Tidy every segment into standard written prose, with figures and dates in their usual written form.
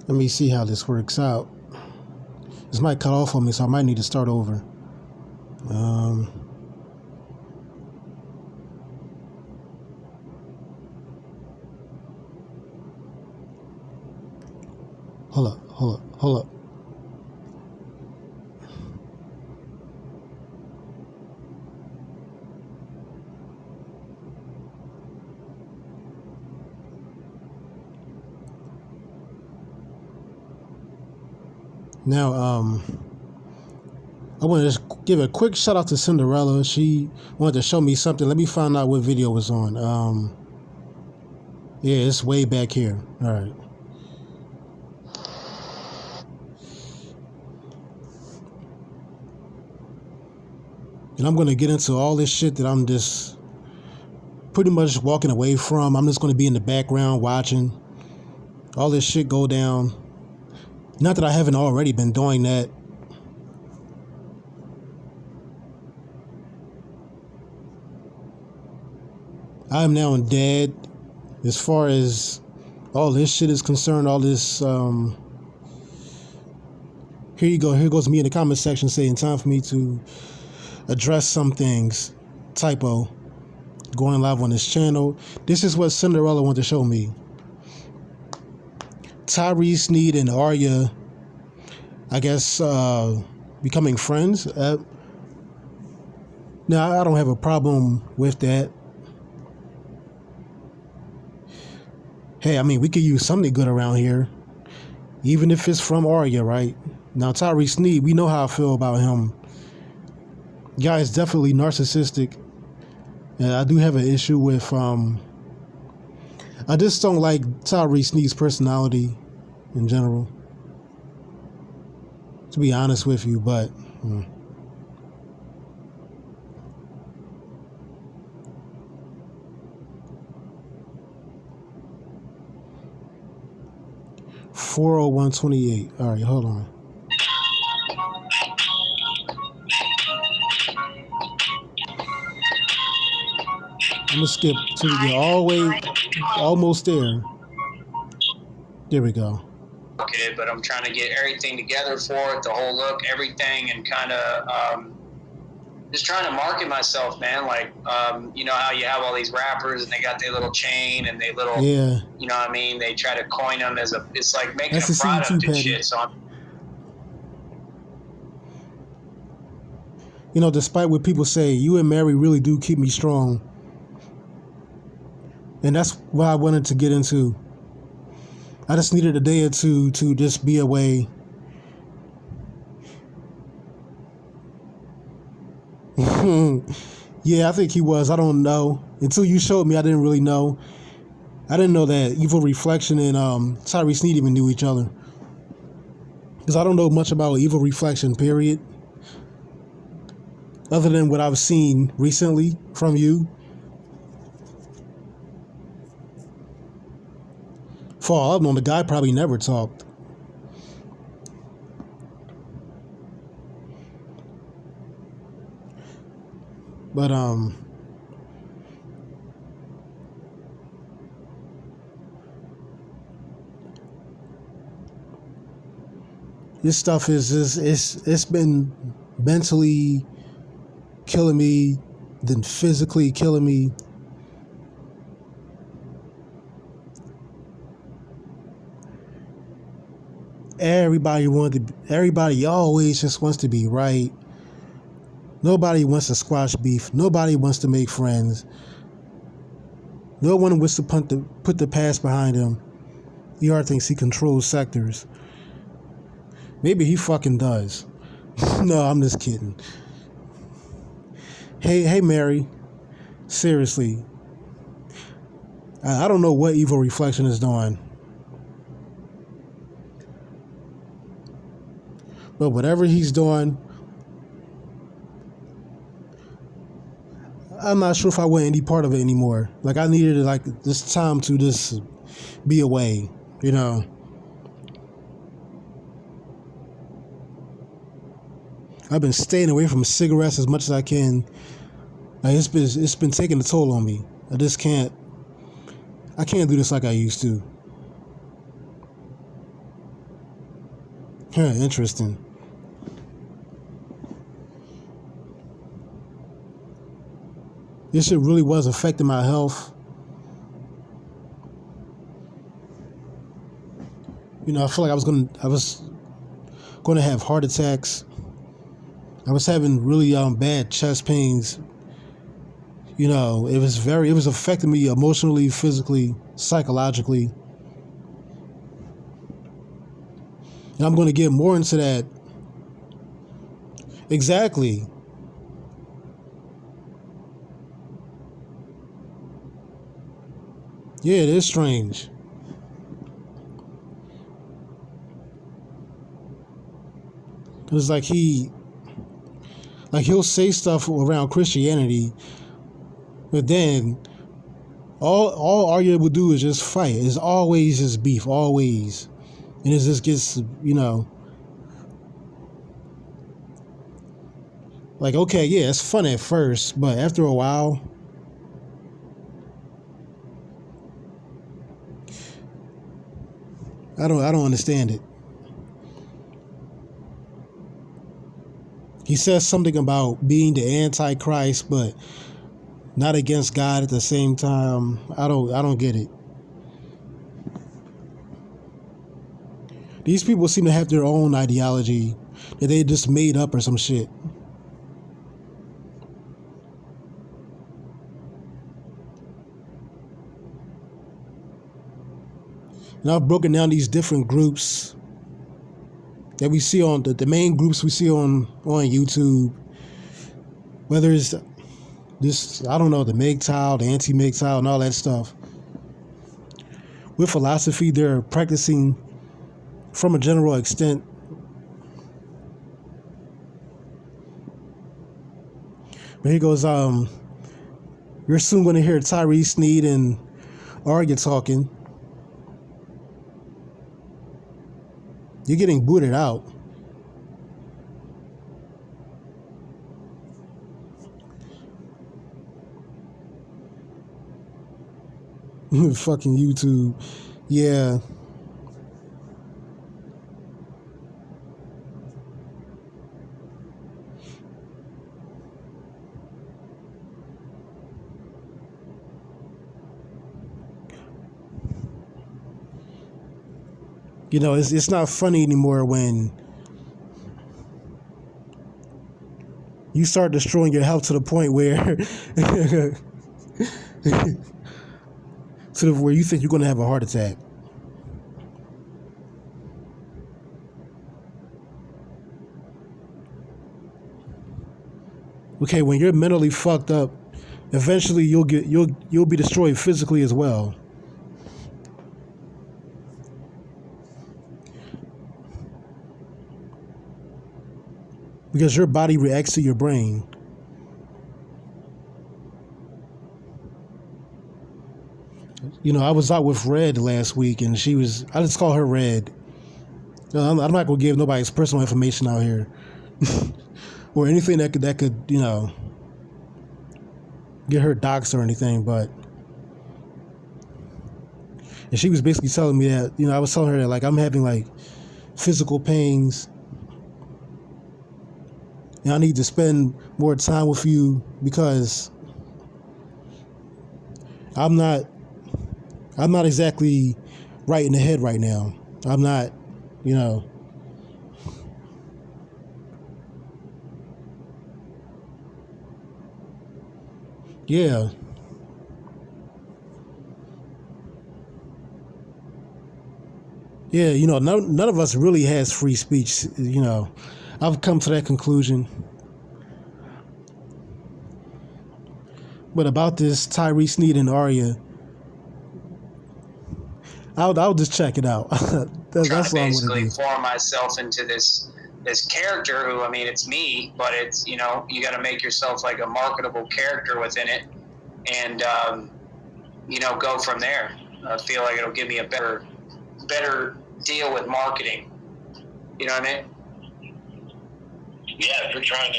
Let me see how this works out. This might cut off on me, so I might need to start over. Hold up. Now, I want to just give a quick shout out to Cinderella. She wanted to show me something. Let me find out what video was on. Yeah, it's way back here. All right. And I'm going to get into all this shit that I'm just pretty much walking away from. I'm just going to be in the background watching all this shit go down. Not that I haven't already been doing that. I am now dead as far as all this shit is concerned. All this, here you go. Here goes me in the comment section saying time for me to address some things. Typo. Going live on this channel. This is what Cinderella wanted to show me. Tyrese Sneed and Arya, I guess, becoming friends. Now, I don't have a problem with that. Hey, I mean, we could use something good around here, even if it's from Arya, right? Now, Tyrese Sneed, we know how I feel about him. Guy is definitely narcissistic, and I do have an issue with, I just don't like Tyrese Sneed's personality in general, to be honest with you, but... 40128. All right, hold on. I'm gonna skip till we get all the way, almost there. There we go. Okay, but I'm trying to get everything together for it, the whole look, everything, and kind of just trying to market myself, man. Like, you know how you have all these rappers and they got their little chain and they little, yeah. You know what I mean? They try to coin them as a, it's like making That's a product and Patty. shit. So you know, despite what people say, you and Mary really do keep me strong. And that's what I wanted to get into. I just needed a day or two to just be away. Yeah, I think he was. I don't know. Until you showed me, I didn't really know. I didn't know that Evil Reflection and Tyrese Sneed even knew each other. Because I don't know much about Evil Reflection, period. Other than what I've seen recently from you. For all I've known, the guy probably never talked. But, this stuff is it's been mentally killing me, then physically killing me. Everybody always just wants to be right. Nobody wants to squash beef. Nobody wants to make friends. No one wants to put the past behind him. ER thinks he controls sectors. Maybe he fucking does. No, I'm just kidding. Hey, Mary. Seriously. I don't know what Evil Reflection is doing. But whatever he's doing, I'm not sure if I want any part of it anymore. Like, I needed this time to just be away, you know. I've been staying away from cigarettes as much as I can. Like, it's been taking a toll on me. I can't do this like I used to. Interesting. This shit really was affecting my health. You know, I feel like I was going to have heart attacks. I was having really bad chest pains. You know, it was affecting me emotionally, physically, psychologically. And I'm going to get more into that. Exactly. Yeah, it is strange. It's like he'll say stuff around Christianity, but then all Arya would do is just fight. It's always just beef, always. And it just gets, you know, like, okay, yeah, it's fun at first, but after a while, I don't understand it. He says something about being the Antichrist, but not against God at the same time. I don't get it. These people seem to have their own ideology that they just made up or some shit. And I've broken down these different groups that we see on the main groups we see on YouTube. Whether it's this, I don't know, the MGTOW, the anti-MGTOW, and all that stuff. With philosophy, they're practicing from a general extent. But here goes, you're soon going to hear Tyree Sneed and Arya talking. You're getting booted out. Fucking YouTube. Yeah. You know, it's not funny anymore when you start destroying your health to the point where where you think you're going to have a heart attack. Okay, when you're mentally fucked up, eventually you'll be destroyed physically as well. Because your body reacts to your brain. You know, I was out with Red last week, and I just call her Red. I'm not going to give nobody's personal information out here. Or anything that could, you know, get her doxxed or anything, but... And she was basically telling me that, you know, I was telling her that, like, I'm having, like, physical pains. And I need to spend more time with you because I'm not exactly right in the head right now. I'm not, you know. Yeah. Yeah, you know, none of us really has free speech, you know. I've come to that conclusion. But about this Tyree Sneed and Arya, I'll just check it out. That's what I'm going to basically form myself into this character who, I mean, it's me, but it's, you know, you got to make yourself like a marketable character within it, and you know, go from there. I feel like it'll give me a better deal with marketing. You know what I mean? Yeah, if you're trying to,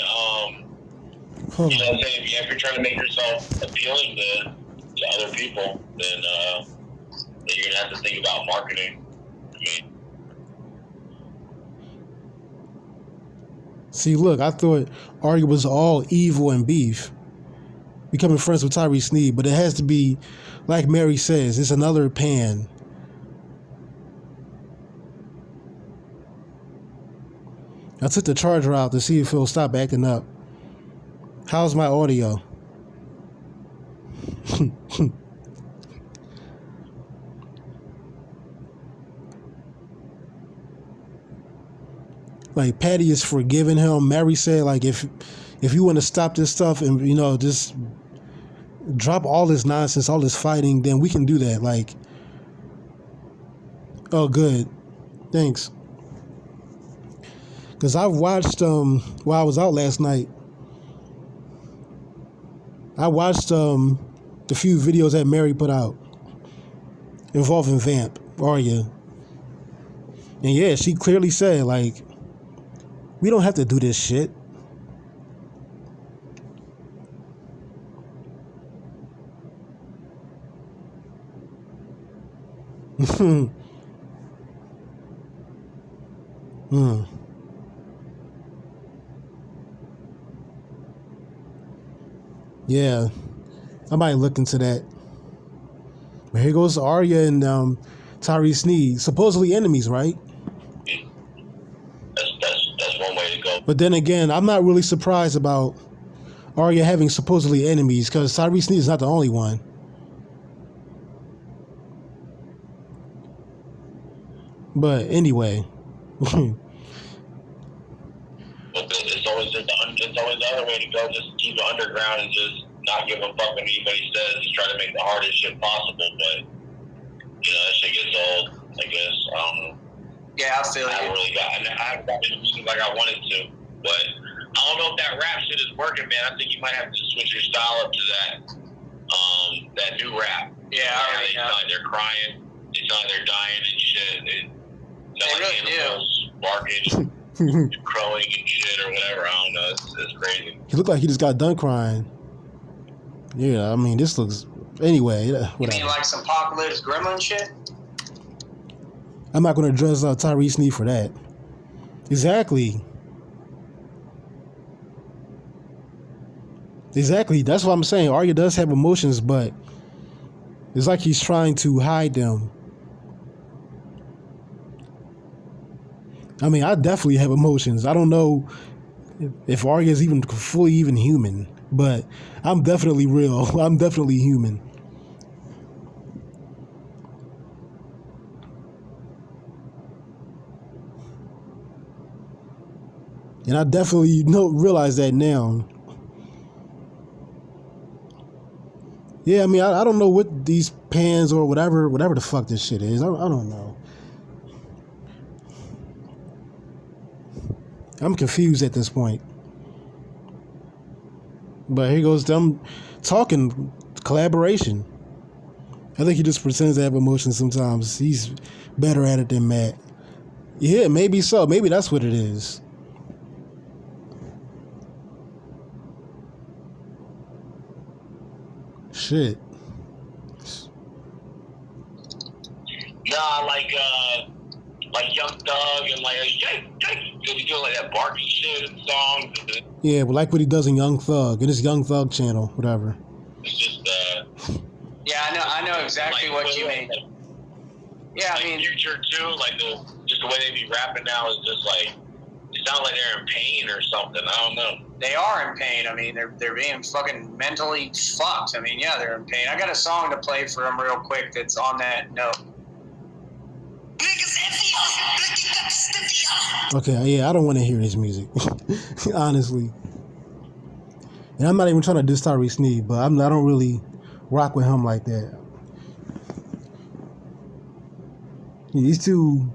you know, if you're trying to make yourself appealing to other people, then you're gonna have to think about marketing. I mean, See, look, I thought Arya was all evil and beef, becoming friends with Tyrese Sneed, but it has to be, like Mary says, it's another pan. I took the charger out to see if it'll stop acting up. How's my audio? Like, Patty is forgiving him. Mary said, like, if you want to stop this stuff and, just drop all this nonsense, all this fighting, then we can do that. Like, oh, good. Thanks. Because I've watched, while I was out last night, I watched the few videos that Mary put out involving Vamp, Arya. And yeah, she clearly said, like, we don't have to do this shit. Yeah, I might look into that. But here goes Arya and Tyrese Sneed, supposedly enemies, right? That's one way to go. But then again, I'm not really surprised about Arya having supposedly enemies, because Tyrese Sneed is not the only one. But anyway. It's always the other way to go. Just keep it underground and just not give a fuck what anybody says. Just try to make the hardest shit possible. But that shit gets old. I guess I don't know. Yeah, I feel I haven't gotten into music like I wanted to, but I don't know if that rap shit is working, man. I think you might have to switch your style up to that new rap. Yeah, they sound like they're crying. They sound like they're dying and shit. They sound like really animals barking. Crowing and shit or whatever. I don't know. It's crazy. He looked like he just got done crying. Yeah, I mean, this looks... Anyway, whatever. You mean like some Apocalypse Gremlin shit? I'm not going to address Tyrese Sneed for that. Exactly. That's what I'm saying. Arya does have emotions, but it's like he's trying to hide them. I mean, I definitely have emotions. I don't know if Arya is even fully even human, but I'm definitely real. I'm definitely human. And I definitely realize that now. Yeah, I mean, I don't know what these pans or whatever the fuck this shit is. I don't know. I'm confused at this point. But here goes them talking collaboration. I think he just pretends to have emotions sometimes. He's better at it than Matt. Yeah, maybe so. Maybe that's what it is. Shit. Nah, like Young Thug and like he do like that barking shit and songs. Yeah, but like what he does in Young Thug, in his Young Thug channel, whatever. It's just yeah, I know exactly like, what you mean. Yeah, like I mean, Future too. Like just the way they be rapping now is just like it sounds like they're in pain or something. I don't know. they are in pain. I mean, they're being fucking mentally fucked. I mean, yeah, they're in pain. I got a song to play for them real quick that's on that note. Okay, yeah, I don't want to hear his music, honestly. And I'm not even trying to diss Tyrese Sneed, but I don't really rock with him like that. He's too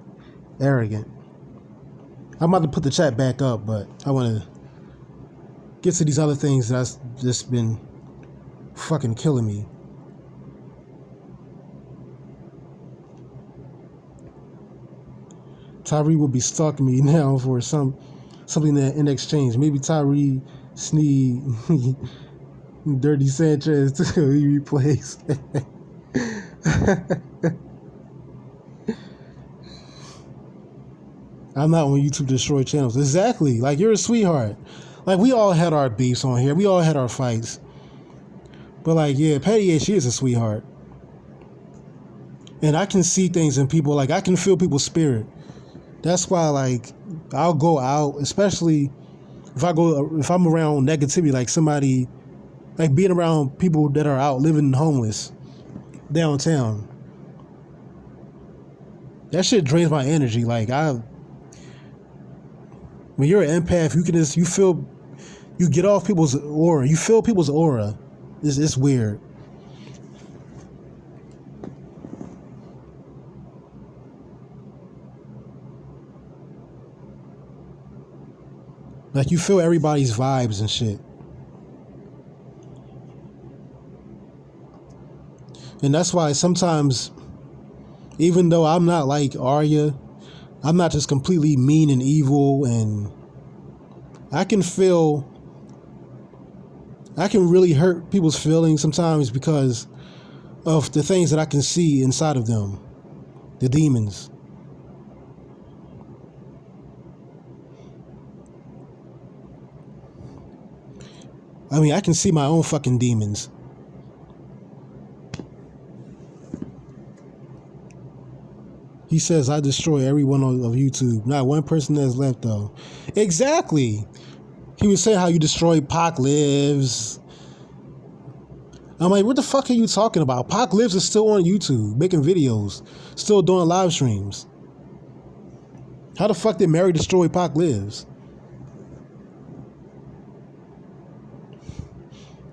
arrogant. I'm about to put the chat back up, but I want to get to these other things that's just been fucking killing me. Tyree will be stalking me now for something that in exchange. Maybe Tyree Sneed, Dirty Sanchez to be replaced. I'm not on YouTube to destroy channels. Exactly. Like, you're a sweetheart. Like, we all had our beefs on here. We all had our fights. But, like, yeah, Patty A, she is a sweetheart. And I can see things in people. Like, I can feel people's spirit. That's why, like, I'll go out, especially if I'm around negativity, like somebody, like being around people that are out living homeless downtown. That shit drains my energy. Like, when you're an empath, you get off people's aura. You feel people's aura. It's weird. Like, you feel everybody's vibes and shit. And that's why sometimes, even though I'm not like Arya, I'm not just completely mean and evil, and I can really hurt people's feelings sometimes because of the things that I can see inside of them, the demons. I mean, I can see my own fucking demons. He says, I destroy everyone of YouTube. Not one person that's left, though. Exactly. He was saying how you destroy Pac Lives. I'm like, what the fuck are you talking about? Pac Lives is still on YouTube, making videos, still doing live streams. How the fuck did Mary destroy Pac Lives?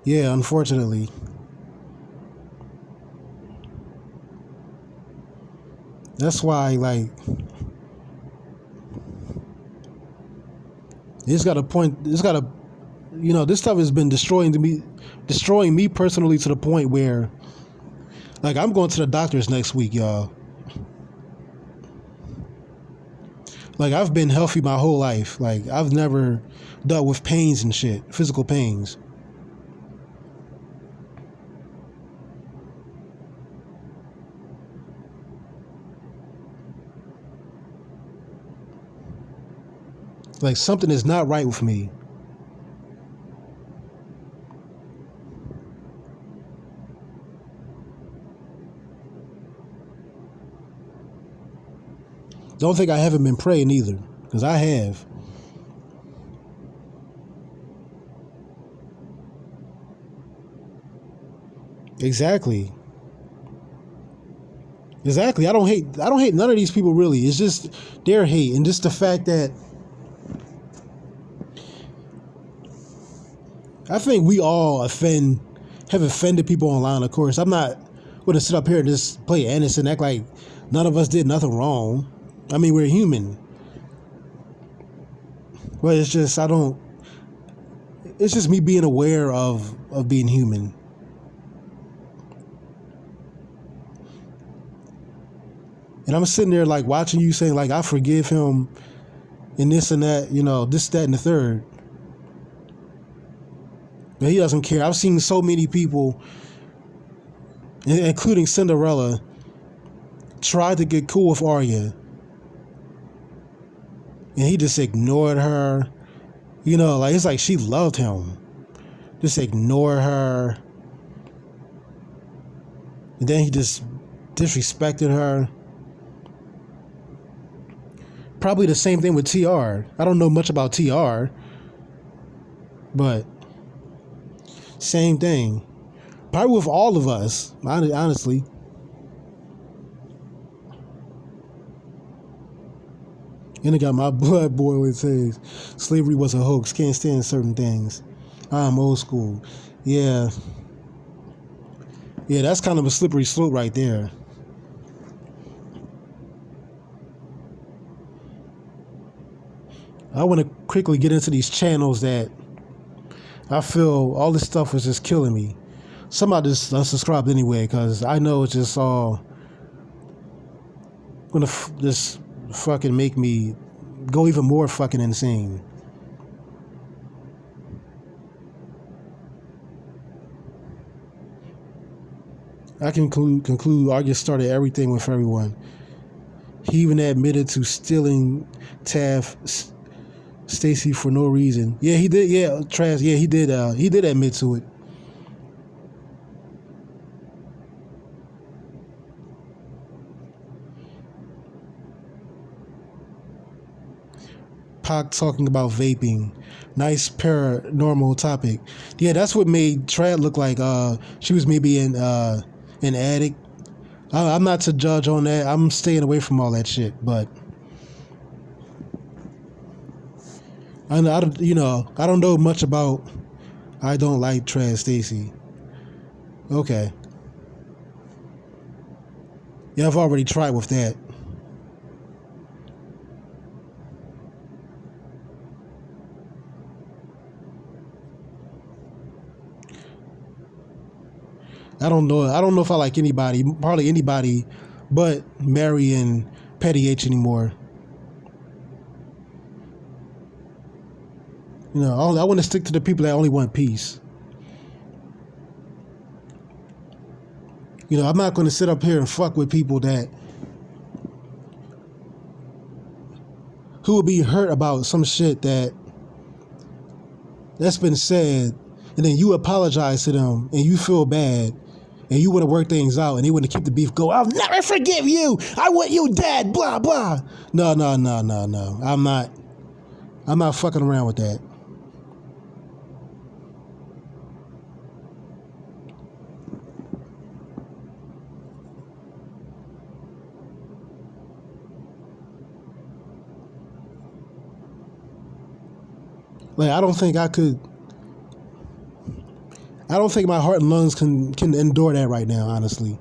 Yeah, unfortunately. That's why, like, this stuff has been destroying me personally, to the point where, like, I'm going to the doctors next week, y'all. Like, I've been healthy my whole life. Like, I've never dealt with pains and shit, physical pains. Like, something is not right with me. Don't think I haven't been praying either, because I have. Exactly. I don't hate none of these people, really. It's just their hate, and just the fact that I think we all have offended people online. Of course, I'm not going to sit up here and just play innocent, act like none of us did nothing wrong. I mean, we're human. But it's just, it's just me being aware of being human. And I'm sitting there, like, watching you saying, like, I forgive him and this and that, this, that, and the third. But he doesn't care. I've seen so many people, including Cinderella, try to get cool with Arya. And he just ignored her. Like, it's like she loved him. Just ignore her. And then he just disrespected her. Probably the same thing with TR. I don't know much about TR. But same thing. Probably with all of us, honestly. And it got my blood boiling. It says slavery was a hoax. Can't stand certain things. I'm old school. Yeah. Yeah, that's kind of a slippery slope right there. I want to quickly get into these channels that I feel all this stuff was just killing me. Some I just unsubscribed anyway, because I know it's just all going to just fucking make me go even more fucking insane. I can conclude Argus started everything with everyone. He even admitted to stealing Stacy for no reason. Yeah, he did. Yeah, Trash. Yeah, he did. He did admit to it. Pac talking about vaping. Nice paranormal topic. Yeah, that's what made Trad look like she was maybe an addict. I'm not to judge on that. I'm staying away from all that shit. But I don't know much about. I don't like Trad Stacy. Okay. Yeah, I've already tried with that. I don't know. I don't know if I like anybody, probably anybody, but Mary and Petty H anymore. You know, I want to stick to the people that only want peace. You know, I'm not going to sit up here and fuck with people who will be hurt about some shit that's been said, and then you apologize to them and you feel bad. And you want to work things out, and they want to keep the beef going. I'll never forgive you. I want you dead. Blah blah. No. I'm not fucking around with that. Like, I don't think my heart and lungs can endure that right now, honestly.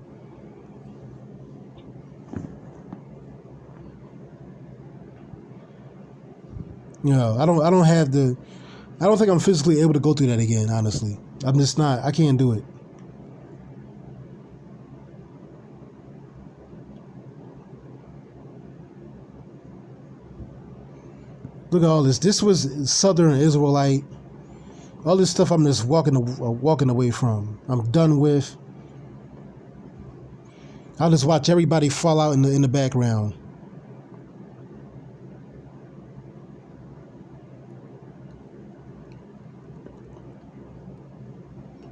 You know, I don't think I'm physically able to go through that again, honestly. I'm just not. I can't do it. Look at all this. This was Southern Israelite. All this stuff I'm just walking away from. I'm done with. I'll just watch everybody fall out in the background.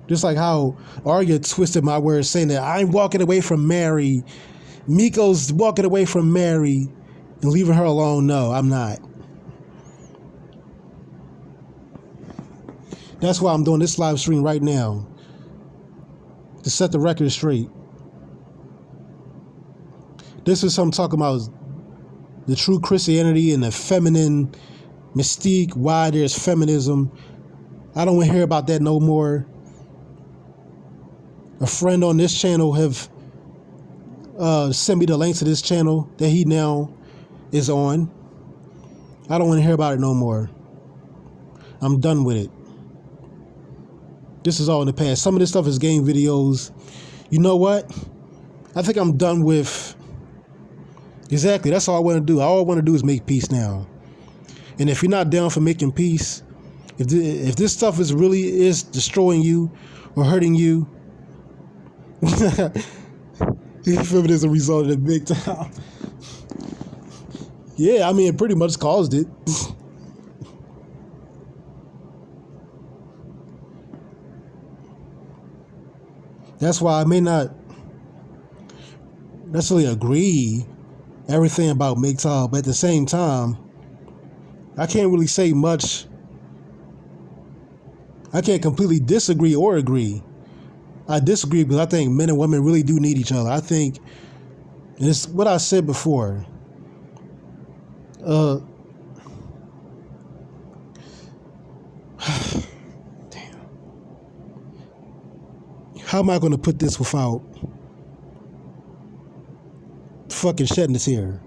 Just like how Arya twisted my words saying that I'm walking away from Mary. Miko's walking away from Mary and leaving her alone. No, I'm not. That's why I'm doing this live stream right now, to set the record straight. This is something talking about the true Christianity and the feminine mystique, why there's feminism. I don't want to hear about that no more. A friend on this channel have sent me the link to this channel that he now is on. I don't want to hear about it no more. I'm done with it. This is all in the past. Some of this stuff is game videos. You know what? I think I'm done with... Exactly. That's all I want to do. All I want to do is make peace now. And if you're not down for making peace, if this stuff is destroying you or hurting you, if it is a result of the big time. Yeah, I mean, it pretty much caused it. That's why I may not necessarily agree everything about MGTOW, but at the same time, I can't really say much. I can't completely disagree or agree. I disagree because I think men and women really do need each other. I think, and it's what I said before. How am I going to put this without fucking shedding this here?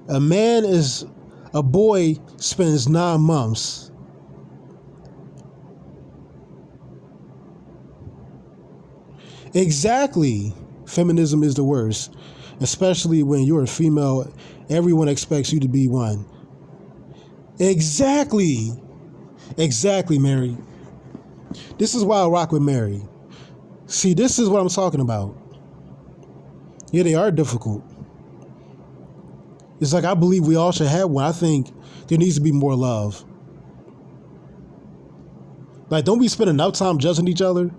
A boy spends 9 months Exactly. Feminism is the worst, especially when you're a female. Everyone expects you to be one. Exactly, Mary. This is why I rock with Mary. See, this is what I'm talking about. Yeah, they are difficult. It's like I believe we all should have one. I think there needs to be more love. Like, don't be spending enough time judging each other.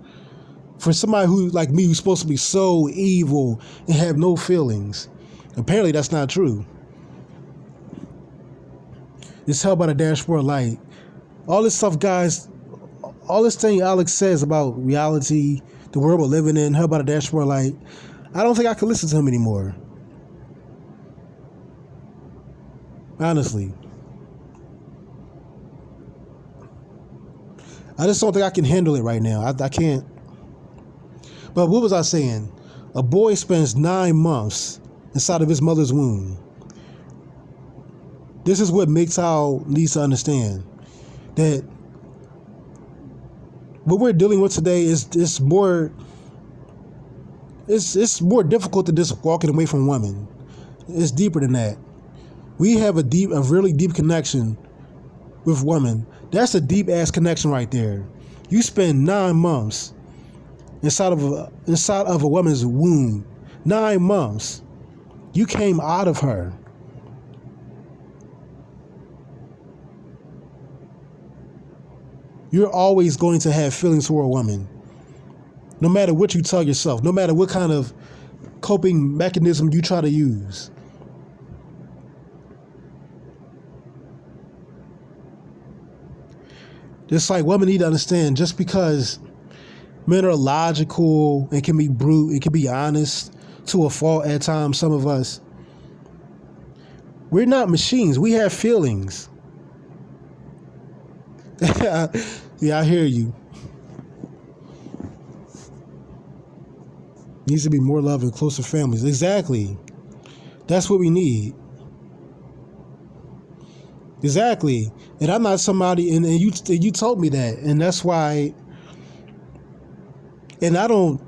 For somebody who, like me, who's supposed to be so evil and have no feelings. Apparently that's not true. It's held by the dashboard light. All this stuff, guys, all this thing Alex says about reality, the world we're living in, held by the dashboard light, I don't think I can listen to him anymore. Honestly. I just don't think I can handle it right now. I can't. But what was I saying? A boy spends 9 months inside of his mother's womb. This is what MGTOW needs to understand. That what we're dealing with today is more. It's more difficult than just walking away from women. It's deeper than that. We have a really deep connection with women. That's a deep ass connection right there. You spend 9 months inside of a woman's womb. 9 months. You came out of her. You're always going to have feelings for a woman. No matter what you tell yourself, no matter what kind of coping mechanism you try to use. Just like women need to understand, just because men are logical and can be brute and can be honest to a fault at times, some of us, we're not machines. We have feelings. Yeah, I hear you. Needs to be more love and closer families. Exactly. That's what we need. Exactly. And I'm not somebody, and you told me that, and that's why. And I don't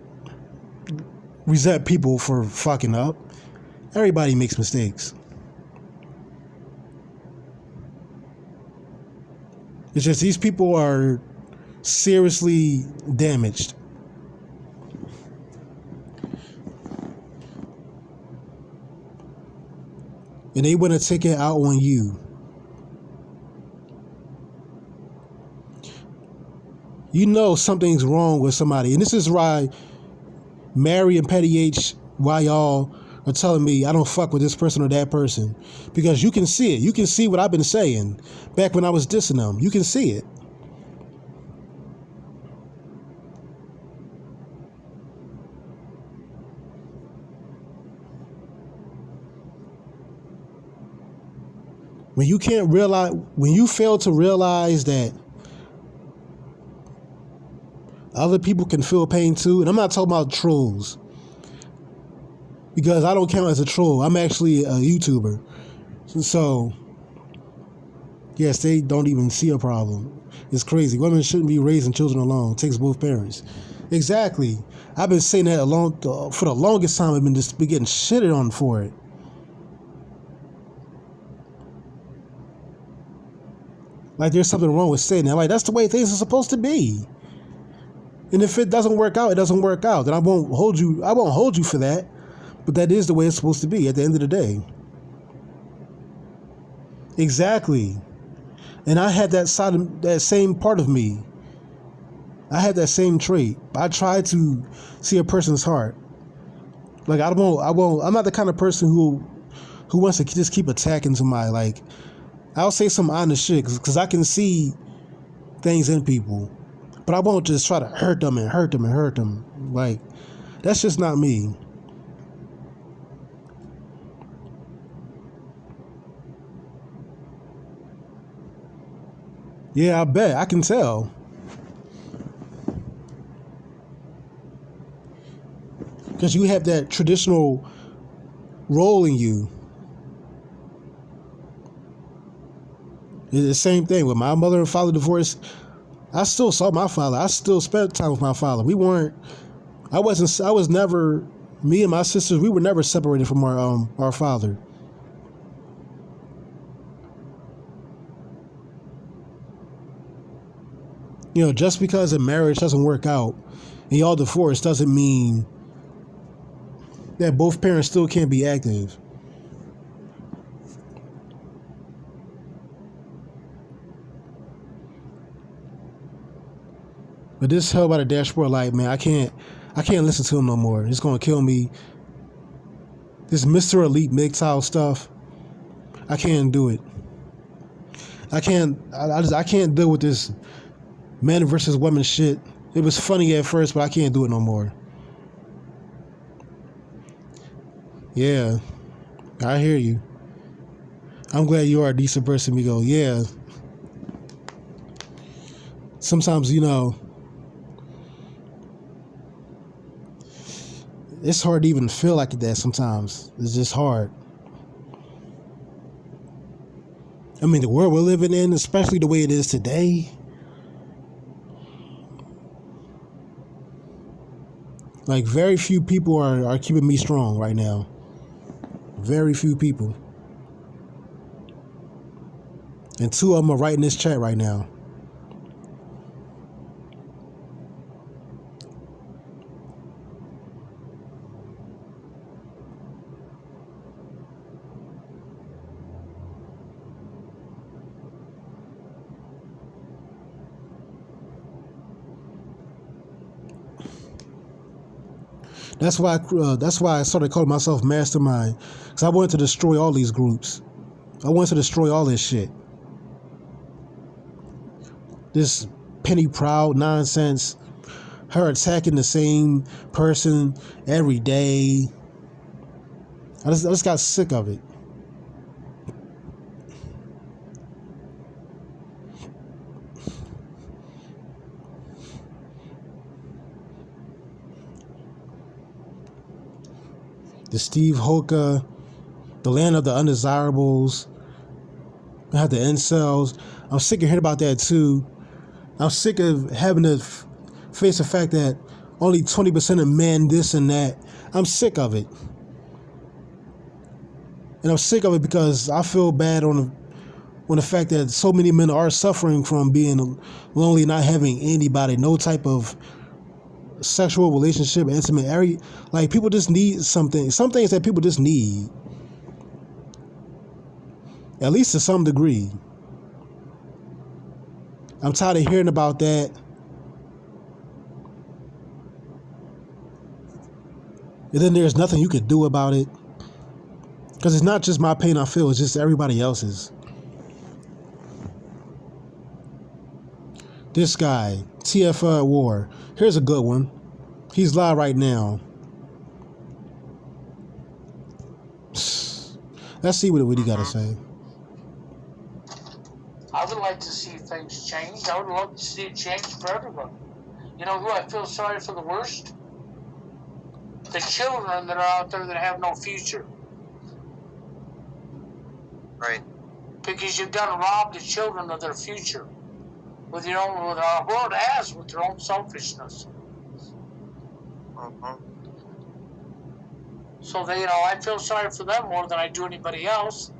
resent people for fucking up. Everybody makes mistakes. It's just these people are seriously damaged. And they want to take it out on you. You know something's wrong with somebody. And this is why Mary and Petty H, why y'all are telling me I don't fuck with this person or that person. Because you can see it. You can see what I've been saying back when I was dissing them. You can see it. When you can't realize, when you fail to realize that other people can feel pain too, and I'm not talking about trolls, because I don't count as a troll. I'm actually a YouTuber. So, yes, they don't even see a problem. It's crazy. Women shouldn't be raising children alone. It takes both parents. Exactly. I've been saying that for the longest time. I've been getting shitted on for it. Like there's something wrong with saying that. Like that's the way things are supposed to be. And if it doesn't work out, it doesn't work out. Then I won't hold you for that. But that is the way it's supposed to be at the end of the day. Exactly. And I had that same part of me. I had that same trait. I try to see a person's heart. Like I'm not the kind of person who wants to just keep attacking somebody. Like I'll say some honest shit because I can see things in people. But I won't just try to hurt them and hurt them and hurt them. Like, that's just not me. Yeah, I bet. I can tell. Because you have that traditional role in you. It's the same thing. With my mother and father divorced, I still saw my father. I still spent time with my father. Me and my sisters, we were never separated from our father. You know, just because a marriage doesn't work out and y'all divorced doesn't mean that both parents still can't be active. But this Hell by the Dashboard Light, man, I can't listen to him no more. It's gonna kill me. This Mr. Elite MGTOW stuff, I can't do it. I can't deal with this men versus women shit. It was funny at first, but I can't do it no more. Yeah, I hear you. I'm glad you are a decent person, Migo. Yeah. Sometimes, it's hard to even feel like that sometimes. It's just hard. I mean, the world we're living in, especially the way it is today, like, very few people are keeping me strong right now. Very few people. And two of them are right in this chat right now. That's why I started calling myself Mastermind, because I wanted to destroy all these groups. I wanted to destroy all this shit. This penny proud nonsense, her attacking the same person every day. I just got sick of it. The Steve Hoka, the land of the undesirables. I had the incels. I'm sick of hearing about that too. I'm sick of having to face the fact that only 20% of men this and that. I'm sick of it. And I'm sick of it because I feel bad on the fact that so many men are suffering from being lonely, not having anybody, no type of sexual relationship, intimate, like, people just need something. Some things that people just need, at least to some degree. I'm tired of hearing about that. And then there's nothing you can do about it. Because it's not just my pain I feel, it's just everybody else's. This guy, TFL at War. Here's a good one. He's live right now. Let's see what he got to say. I would like to see things change. I would love to see it change for everyone. You know who I feel sorry for the worst? The children that are out there that have no future. Right. Because you've done robbed the children of their future. With our world has, with their own selfishness. Mm-hmm. So I feel sorry for them more than I do anybody else.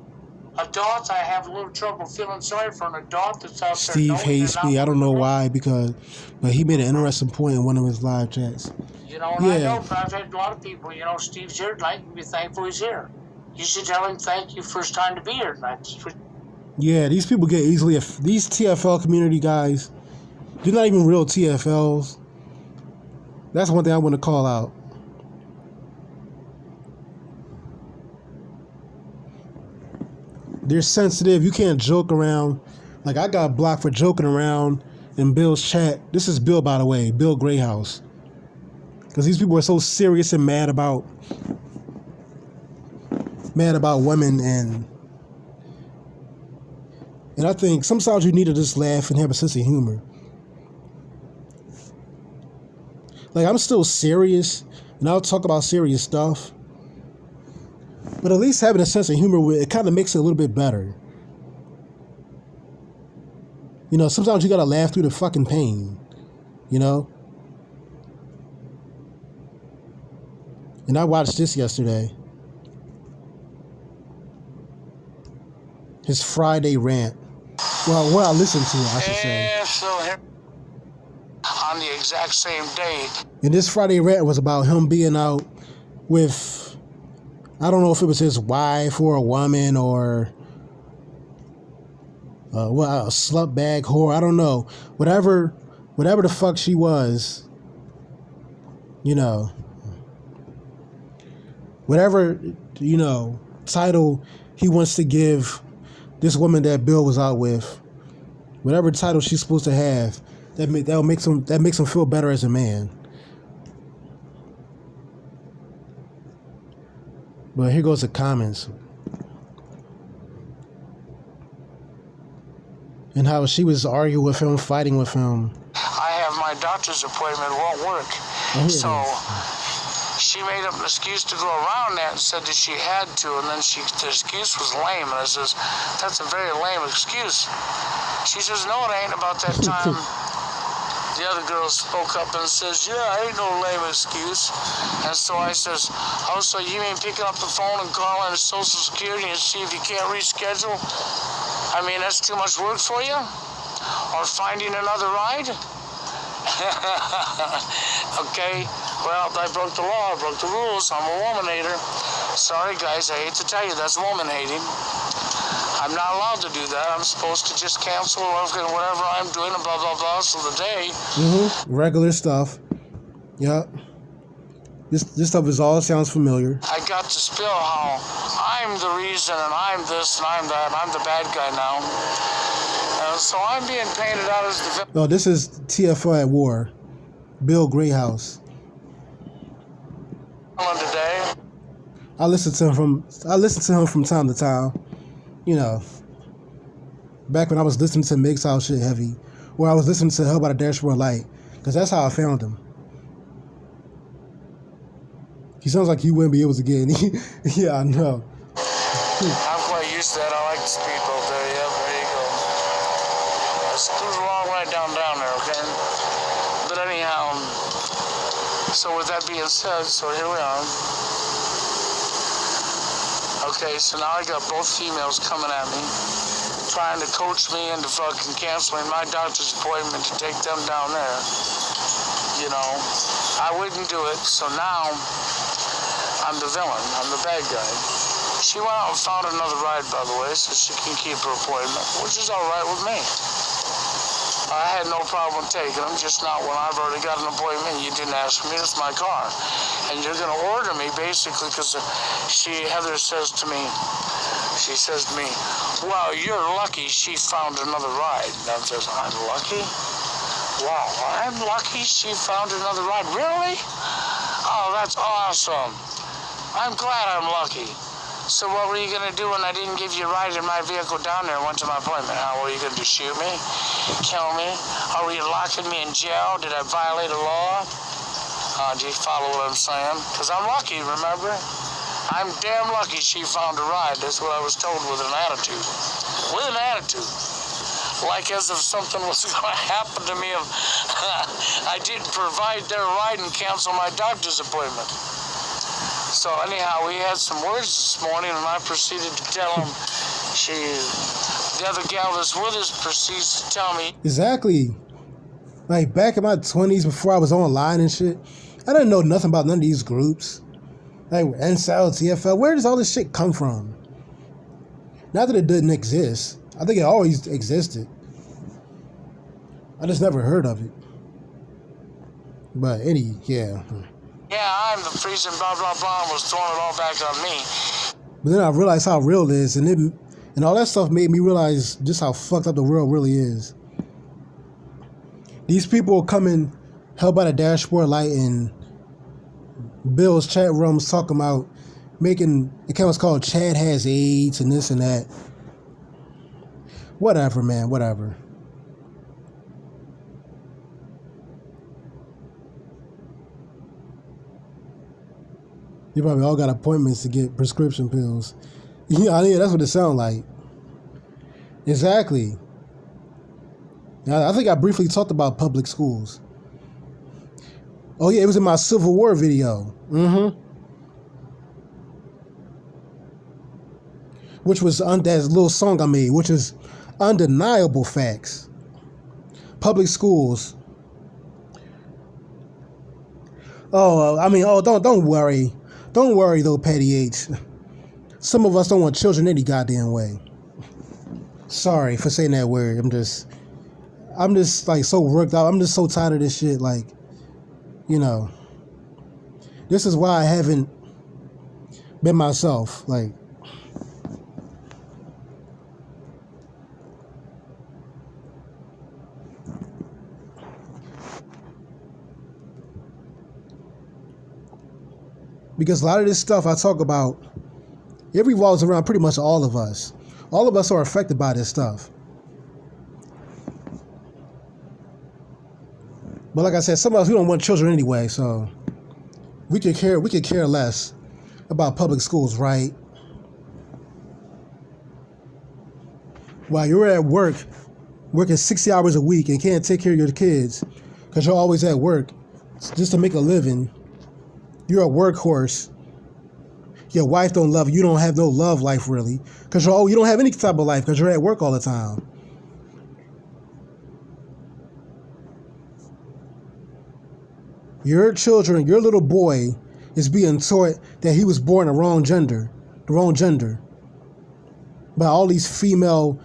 Adults, I have a little trouble feeling sorry for an adult that's out there. Steve hates me. I don't know why, but he made an interesting point in one of his live chats. And I know, but I've had a lot of people, Steve's here tonight, and be thankful he's here. You should tell him thank you first time to be here tonight. Yeah, these people get easily, these TFL community guys, they're not even real TFLs. That's one thing I want to call out. They're sensitive. You can't joke around. Like, I got blocked for joking around in Bill's chat. This is Bill, by the way, Bill Greyhouse. Because these people are so serious and mad about women, and I think sometimes you need to just laugh and have a sense of humor. Like, I'm still serious, and I'll talk about serious stuff. But at least having a sense of humor, it kind of makes it a little bit better. Sometimes you gotta laugh through the fucking pain, And I watched this yesterday. His Friday rant. Well, what I listened to, I should say. Yeah, so on the exact same day. And this Friday rant was about him being out with, I don't know if it was his wife or a woman or a slut bag whore. I don't know. Whatever whatever the fuck she was, you know, whatever, you know, title he wants to give this woman that Bill was out with, whatever title she's supposed to have, that makes him feel better as a man. But here goes the comments. And how she was arguing with him, fighting with him. I have my doctor's appointment, won't work. So she made up an excuse to go around that and said that she had to, and then the excuse was lame. And I says, that's a very lame excuse. She says, no, it ain't. About that time, the other girl spoke up and says, yeah, ain't no lame excuse. And so I says, oh, so you mean picking up the phone and calling Social Security and see if you can't reschedule? I mean, that's too much work for you? Or finding another ride? Okay, well, I broke the law, I broke the rules, I'm a woman-hater. Sorry, guys, I hate to tell you, that's woman-hating. I'm not allowed to do that. I'm supposed to just cancel whatever I'm doing and blah, blah, blah, so the day. Regular stuff. Yep. This stuff sounds familiar. I got to spill how I'm the reason and I'm this and I'm that and I'm the bad guy now. So I'm being painted out as the villain. Oh, this is TFO at War. Bill Greathouse. Today. I listen to him from time to time. You know, back when I was listening to Mix Out shit heavy, or I was listening to Hell by the Dashboard Light, because that's how I found him. He sounds like he wouldn't be able to get any. Yeah, I know. I'm quite used to that. I like the speedboat there. Yep, there you go. Let's cruise along right down there, okay? But anyhow, so with that being said, so here we are. Okay, so now I got both females coming at me, trying to coach me into fucking canceling my doctor's appointment to take them down there. You know, I wouldn't do it, so now I'm the villain. I'm the bad guy. She went out and found another ride, by the way, so she can keep her appointment, which is all right with me. I had no problem taking them, just not when I've already got an appointment. You didn't ask me, it's my car. And you're going to order me, basically, because Heather says to me, well, you're lucky she found another ride. And I says, I'm lucky? Wow, I'm lucky she found another ride. Really? Oh, that's awesome. I'm glad I'm lucky. So what were you going to do when I didn't give you a ride in my vehicle down there and went to my appointment? How were you going to do? Shoot me? Kill me? Are you locking me in jail? Did I violate a law? Do you follow what I'm saying? Because I'm lucky, remember? I'm damn lucky she found a ride. That's what I was told with an attitude. With an attitude. Like as if something was going to happen to me if I didn't provide their ride and cancel my doctor's appointment. So anyhow, we had some words this morning, and I proceeded to tell him the other gal that's with us proceeds to tell me. Exactly. Like back in my 20s before I was online and shit, I didn't know nothing about none of these groups. Like NCL, TFL, where does all this shit come from? Not that it didn't exist. I think it always existed. I just never heard of it. But yeah, I'm the freezing blah, blah, blah, and was throwing it all back on me. But then I realized how real it is, and all that stuff made me realize just how fucked up the world really is. These people coming held by the dashboard light in Bill's chat rooms talking about making accounts called Chad Has AIDS and this and that. Whatever, man, whatever. You probably all got appointments to get prescription pills. Yeah, that's what it sounds like. Exactly. Now, I think I briefly talked about public schools. Oh yeah, it was in my Civil War video. Which was that little song I made, which is undeniable facts. Public schools. Don't worry. Don't worry though, Patty H. Some of us don't want children any goddamn way. Sorry for saying that word. I'm just like so worked out. I'm just so tired of this shit. Like, you know, this is why I haven't been myself. Like, because a lot of this stuff I talk about, it revolves around pretty much all of us. All of us are affected by this stuff. But like I said, some of us, we don't want children anyway, so we could care less about public schools, right? While you're at work, working 60 hours a week and can't take care of your kids because you're always at work just to make a living. You're a workhorse. Your wife don't love you. You don't have no love life really because you don't have any type of life because you're at work all the time. Your children, your little boy is being taught that he was born the wrong gender by all these female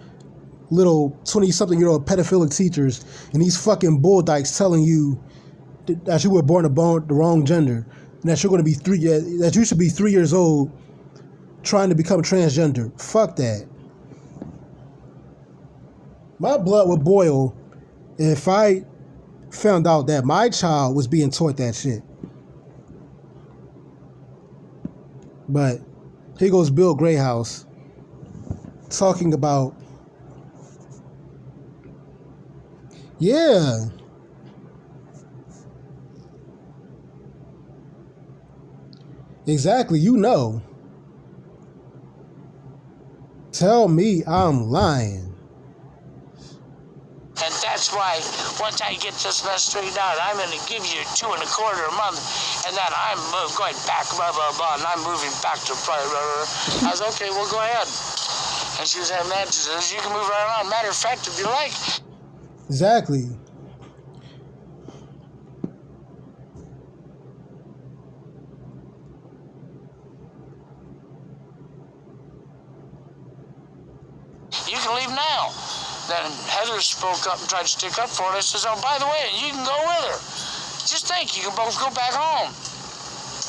little 20-something-year-old pedophilic teachers and these fucking bull dykes telling you that you were born the wrong gender and that you're going to be that you should be 3 years old trying to become transgender. Fuck that. My blood would boil if I found out that my child was being taught that shit. But here goes Bill Grayhouse talking about, yeah, exactly, you know. Tell me I'm lying. And that's why once I get this mess straightened out, I'm going to give you $2.25 a month, and then I'm going back, blah, blah, blah, and I'm moving back to private. I was okay, well, go ahead. And she was having that. She says, you can move right around. Matter of fact, if you like. Exactly. You can leave now. Then Heather spoke up and tried to stick up for it. I says, oh, by the way, you can go with her. Just think, you can both go back home.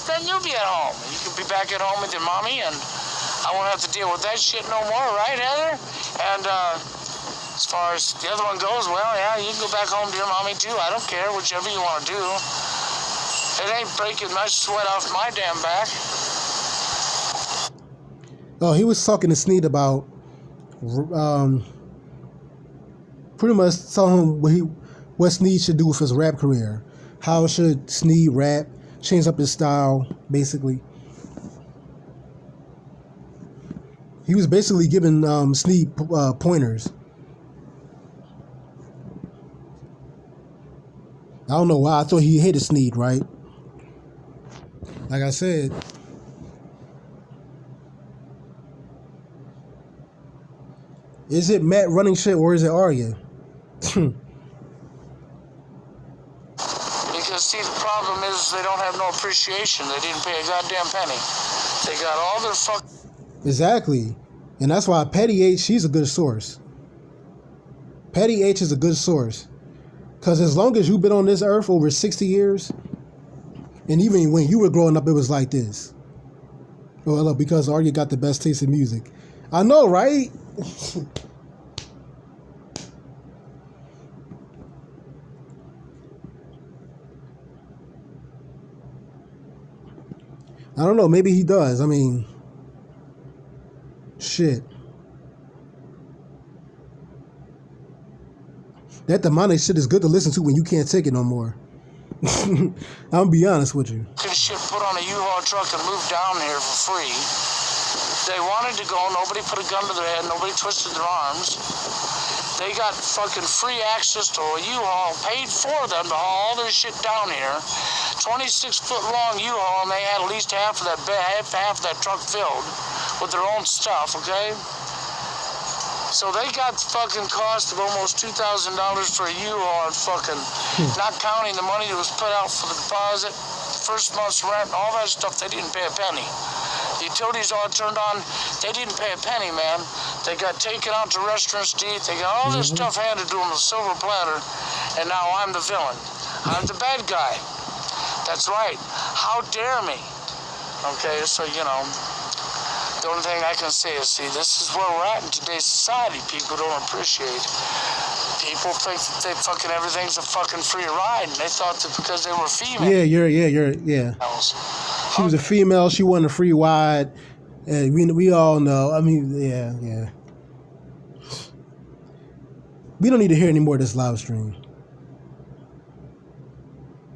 Then you'll be at home. You can be back at home with your mommy, and I won't have to deal with that shit no more, right, Heather? And as far as the other one goes, well, yeah, you can go back home to your mommy, too. I don't care, whichever you want to do. It ain't breaking much sweat off my damn back. Oh, he was talking to Sneed about pretty much telling him what Sneed should do with his rap career. How should Sneed rap? Change up his style, basically. He was basically giving Sneed pointers. I don't know why. I thought he hated Sneed, right? Like I said, is it Matt running shit or is it Arya? Because, see, the problem is they don't have no appreciation. They didn't pay a goddamn penny. They got all their fuck... Exactly. And that's why Petty H, she's a good source. Petty H is a good source. Because as long as you've been on this earth over 60 years, and even when you were growing up, it was like this. Well, look, because Arya got the best taste in music. I know, right? I don't know. Maybe he does. I mean, shit. That demonic shit is good to listen to when you can't take it no more. I'm gonna be honest with you. Shit put on a U-Haul truck and moved down here for free. They wanted to go. Nobody put a gun to their head. Nobody twisted their arms. They got fucking free access to a U-Haul, paid for them to haul all their shit down here. 26-foot long U-Haul, and they had at least half of that truck filled with their own stuff, okay? So they got fucking cost of almost $2,000 for a U-Haul, and fucking not counting the money that was put out for the deposit, first month's rent, all that stuff. They didn't pay a penny. The utilities all turned on. They didn't pay a penny, man. They got taken out to restaurants to eat. They got all this stuff handed to them on a silver platter, and now I'm the villain. I'm the bad guy. That's right. How dare me? Okay, so, you know, the only thing I can say is, see, this is where we're at in today's society. People don't appreciate. People think that they fucking everything's a fucking free ride, and they thought that because they were female. Yeah. She was a female. She wanted a free ride. And we all know. I mean, yeah. We don't need to hear any more of this live stream.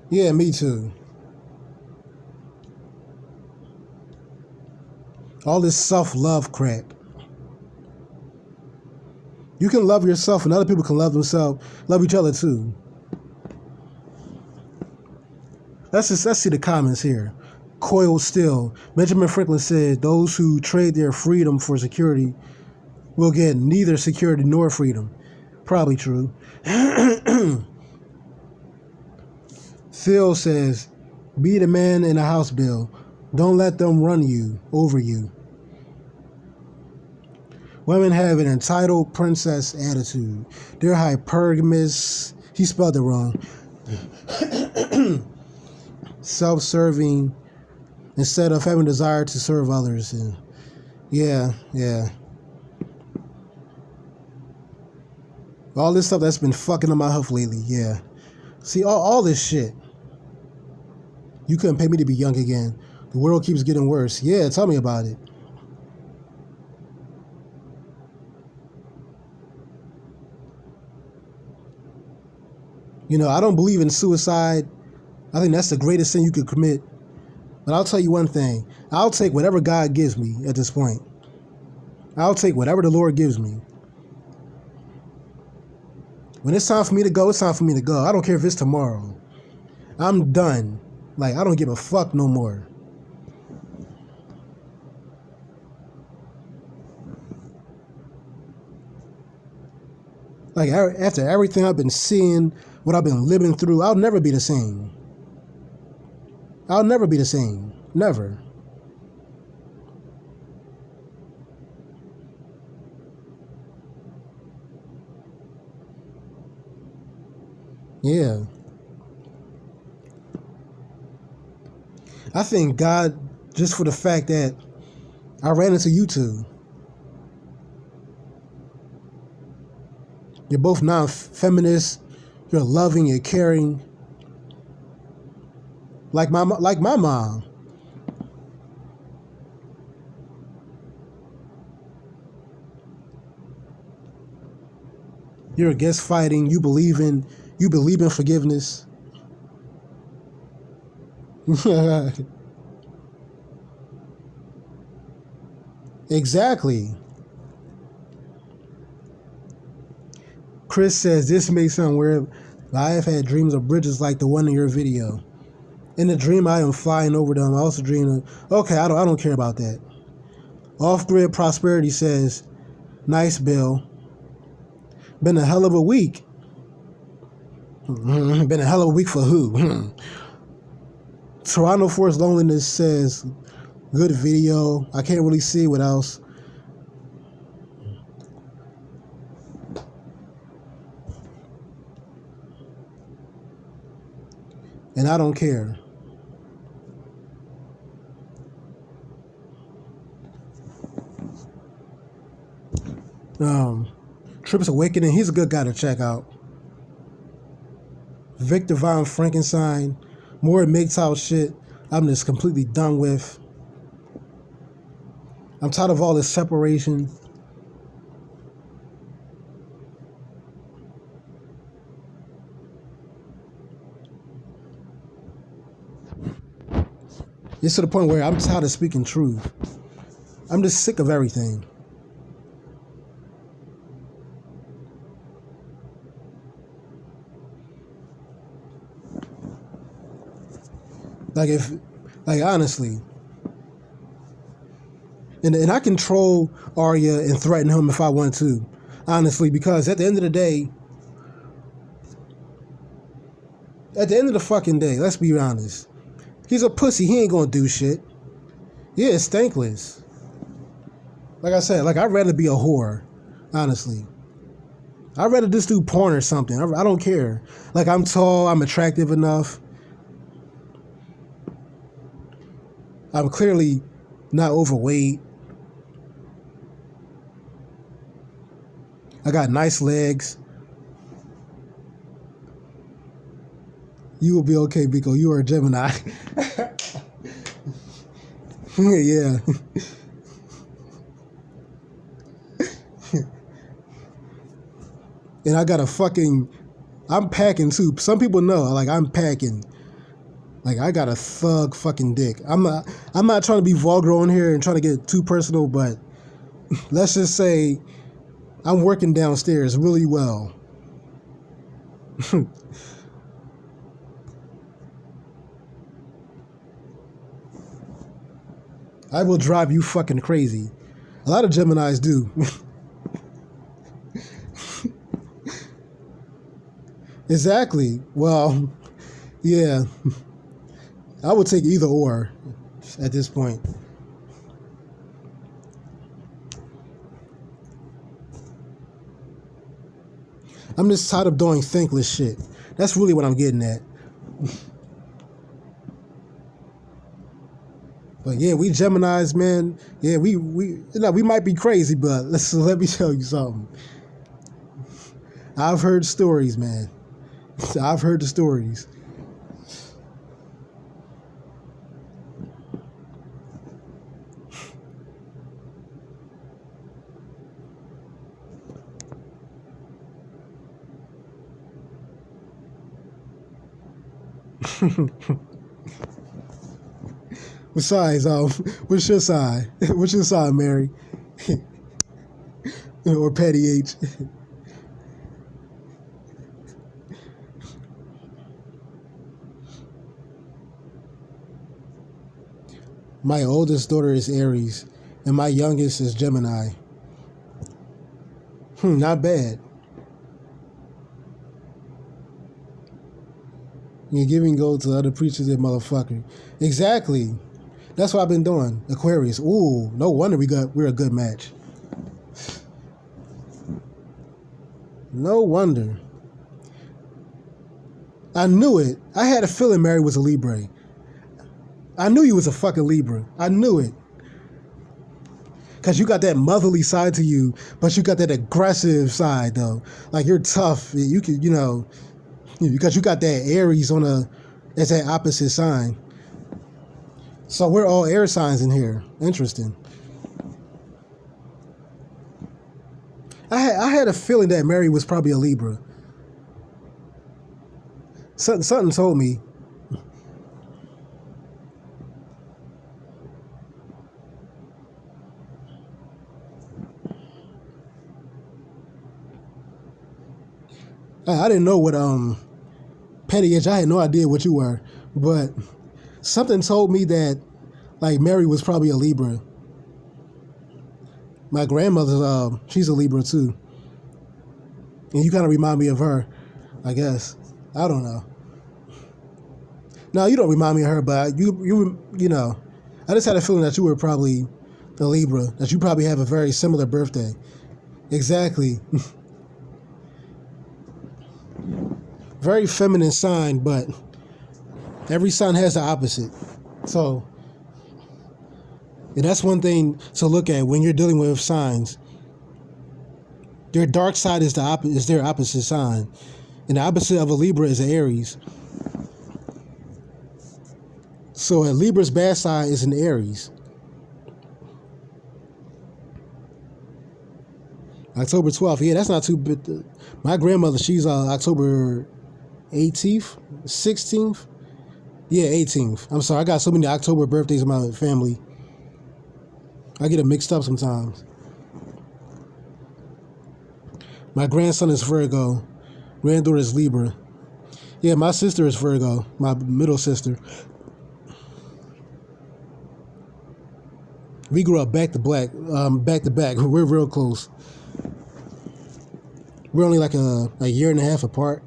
Yeah, me too. All this self-love crap. You can love yourself and other people can love themselves, love each other too. Let's see the comments here. Coiled Steel. Benjamin Franklin said, those who trade their freedom for security will get neither security nor freedom. Probably true. Phil says, be the man in the house, Bill. Don't let them run over you. Women have an entitled princess attitude. They're hypergamous. He spelled it wrong. Self-serving instead of having desire to serve others. And yeah. All this stuff that's been fucking up my health lately. Yeah. See, all this shit. You couldn't pay me to be young again. The world keeps getting worse. Yeah, tell me about it. You know, I don't believe in suicide. I think that's the greatest sin you could commit. But I'll tell you one thing. I'll take whatever God gives me at this point. I'll take whatever the Lord gives me. When it's time for me to go, it's time for me to go. I don't care if it's tomorrow. I'm done. Like, I don't give a fuck no more. Like, after everything I've been seeing, what I've been living through, I'll never be the same. I'll never be the same. Never. Yeah. I thank God just for the fact that I ran into you two. You're both non-feminists. You're loving. You're caring. Like my mom. You're against fighting. You believe in forgiveness. Exactly. Chris says, this may sound weird, but I have had dreams of bridges like the one in your video. In the dream, I am flying over them. I also dream of, okay, I don't care about that. Off-Grid Prosperity says, nice, Bill. Been a hell of a week. Been a hell of a week for who? Toronto Force Loneliness says, good video. I can't really see what else. And I don't care. Trips Awakening, he's a good guy to check out. Victor Von Frankenstein, more MGTOW shit I'm just completely done with. I'm tired of all this separation. It's to the point where I'm tired of speaking truth. I'm just sick of everything. Like honestly. And I control Arya and threaten him if I want to. Honestly, because at the end of the day, at the end of the fucking day, let's be honest. He's a pussy. He ain't gonna do shit. Yeah, it's thankless. Like I said, like I'd rather be a whore, honestly. I'd rather just do porn or something. I don't care. Like I'm tall, I'm attractive enough. I'm clearly not overweight. I got nice legs. You will be okay, Biko. You are a Gemini. Yeah. And I got I'm packing too. Some people know, like I'm packing. Like I got a thug fucking dick. I'm not trying to be vulgar on here and trying to get too personal, but let's just say I'm working downstairs really well. I will drive you fucking crazy. A lot of Geminis do. Exactly. Well, yeah. I would take either or at this point. I'm just tired of doing thankless shit. That's really what I'm getting at. But yeah, we Geminis, man. Yeah, we might be crazy, but let me tell you something. I've heard stories, man. I've heard the stories. Besides, what's your sign? What's your sign, Mary? Or Patty H? My oldest daughter is Aries, and my youngest is Gemini. Not bad. You're giving gold to other preachers, that motherfucker. Exactly. That's what I've been doing. Aquarius. Ooh, no wonder we're a good match. No wonder. I knew it. I had a feeling Mary was a Libra. I knew you was a fucking Libra. I knew it. Because you got that motherly side to you, but you got that aggressive side, though. Like, you're tough. You can, because you got that Aries as that opposite sign. So we're all air signs in here. Interesting. I had a feeling that Mary was probably a Libra. Something told me. I didn't know what Petty Edge. I had no idea what you were, but something told me that like Mary was probably a Libra. My grandmother, she's a Libra too, and you kind of remind me of her, I guess. I don't know. No, you don't remind me of her, but you know, I just had a feeling that you were probably a Libra, that you probably have a very similar birthday. Exactly. Very feminine sign, but every sign has the opposite. So, and that's one thing to look at when you're dealing with signs. Their dark side is their opposite sign, and the opposite of a Libra is an Aries. So a Libra's bad side is an Aries. October 12th, yeah, that's not too bad. My grandmother, she's October 18th, 16th. Yeah, 18th. I'm sorry, I got so many October birthdays in my family. I get it mixed up sometimes. My grandson is Virgo. Granddaughter is Libra. Yeah, my sister is Virgo. My middle sister. We grew up back to back. We're real close. We're only like a year and a half apart.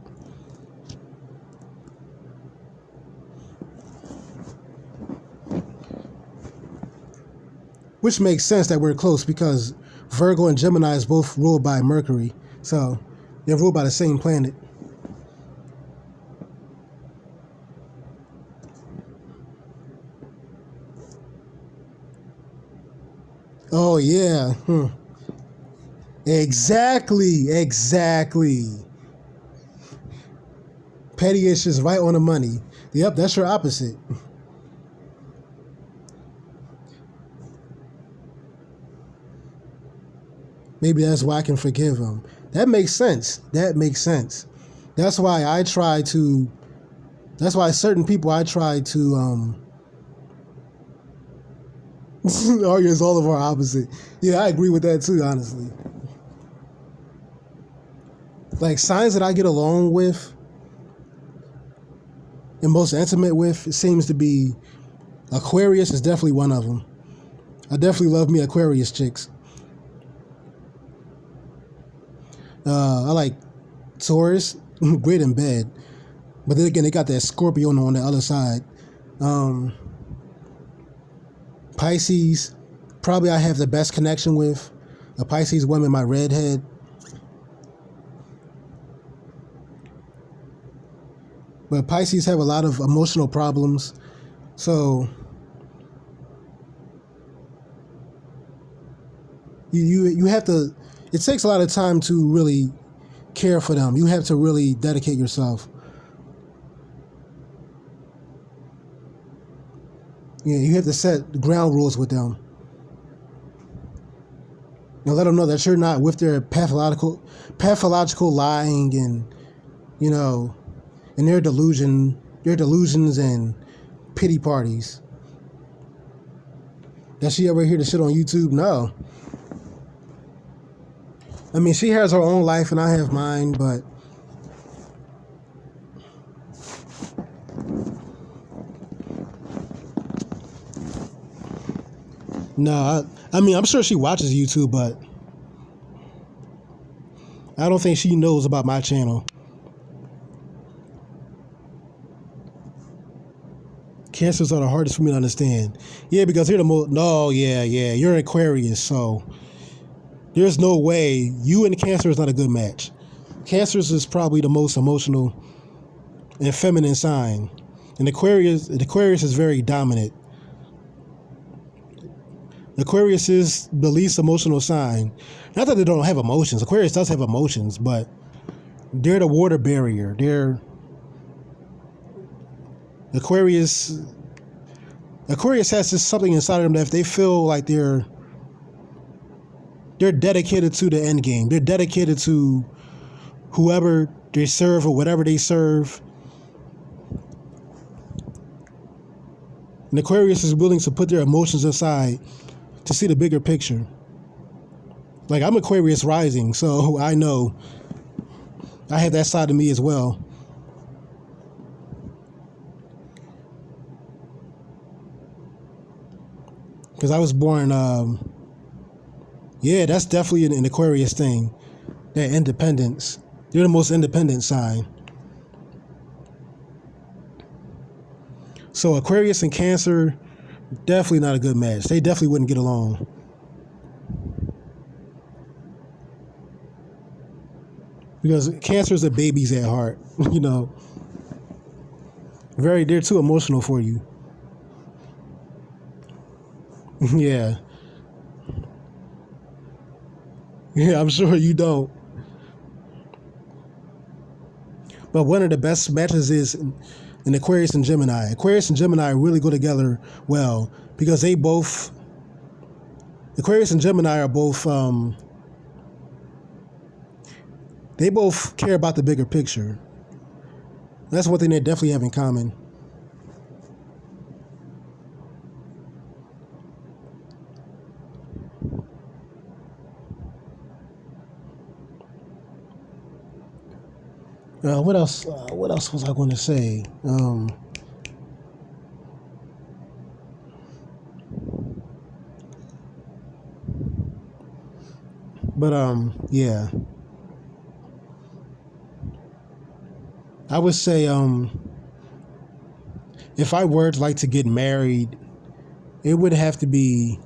which makes sense that we're close because Virgo and Gemini is both ruled by Mercury. So they're ruled by the same planet. Oh, yeah. Exactly. Petty-ish is right on the money. Yep, that's your opposite. Maybe that's why I can forgive him. That makes sense. That's why certain people I try to argue is all of our opposite. Yeah, I agree with that too, honestly. Like signs that I get along with and most intimate with, it seems to be Aquarius is definitely one of them. I definitely love me Aquarius chicks. I like Taurus, great in bed. But then again, they got that Scorpio on the other side. Pisces, probably I have the best connection with. A Pisces woman, my redhead. But Pisces have a lot of emotional problems. So you have to, it takes a lot of time to really care for them. You have to really dedicate yourself. Yeah, you have to set ground rules with them. And let them know that you're not with their pathological lying and, and their delusions and pity parties. Does she ever hear the shit on YouTube? No. I mean, she has her own life and I have mine, but no, I mean, I'm sure she watches YouTube, but I don't think she knows about my channel. Cancers are the hardest for me to understand. Yeah, because you're the most. No, yeah, you're Aquarius, so there's no way you and Cancer is not a good match. Cancers is probably the most emotional and feminine sign, and Aquarius is very dominant. Aquarius is the least emotional sign. Not that they don't have emotions. Aquarius does have emotions, but they're the water barrier. Aquarius has this something inside of them that if they feel like they're dedicated to the end game. They're dedicated to whoever they serve or whatever they serve. And Aquarius is willing to put their emotions aside to see the bigger picture. Like, I'm Aquarius rising, so I know I have that side of me as well. Because I was born, that's definitely an Aquarius thing. That independence. You're the most independent sign. So Aquarius and Cancer, definitely not a good match. They definitely wouldn't get along. Because Cancers are babies at heart, they're too emotional for you. Yeah. Yeah, I'm sure you don't. But one of the best matches is in Aquarius and Gemini. Aquarius and Gemini really go together well because Aquarius and Gemini are both, they both care about the bigger picture. That's one thing they definitely have in common. What else? What else was I going to say? Yeah. I would say, if I were to like to get married, it would have to be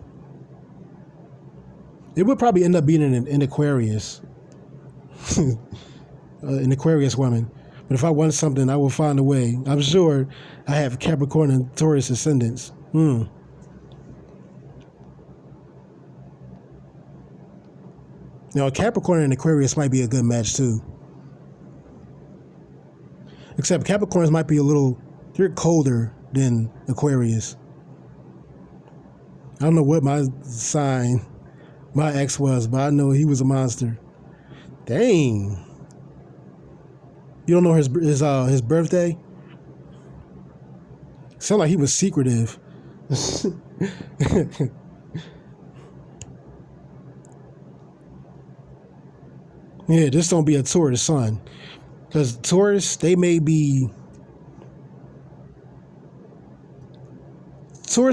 It would probably end up being an Aquarius, an Aquarius woman. But if I want something, I will find a way. I'm sure I have Capricorn and Taurus ascendants. Now, Capricorn and Aquarius might be a good match too. Except Capricorns might be they're colder than Aquarius. I don't know what my sign, my ex was, but I know he was a monster. Dang. You don't know his birthday? Sound like he was secretive. Yeah, just don't be a Taurus sun. Because Taurus, Taurus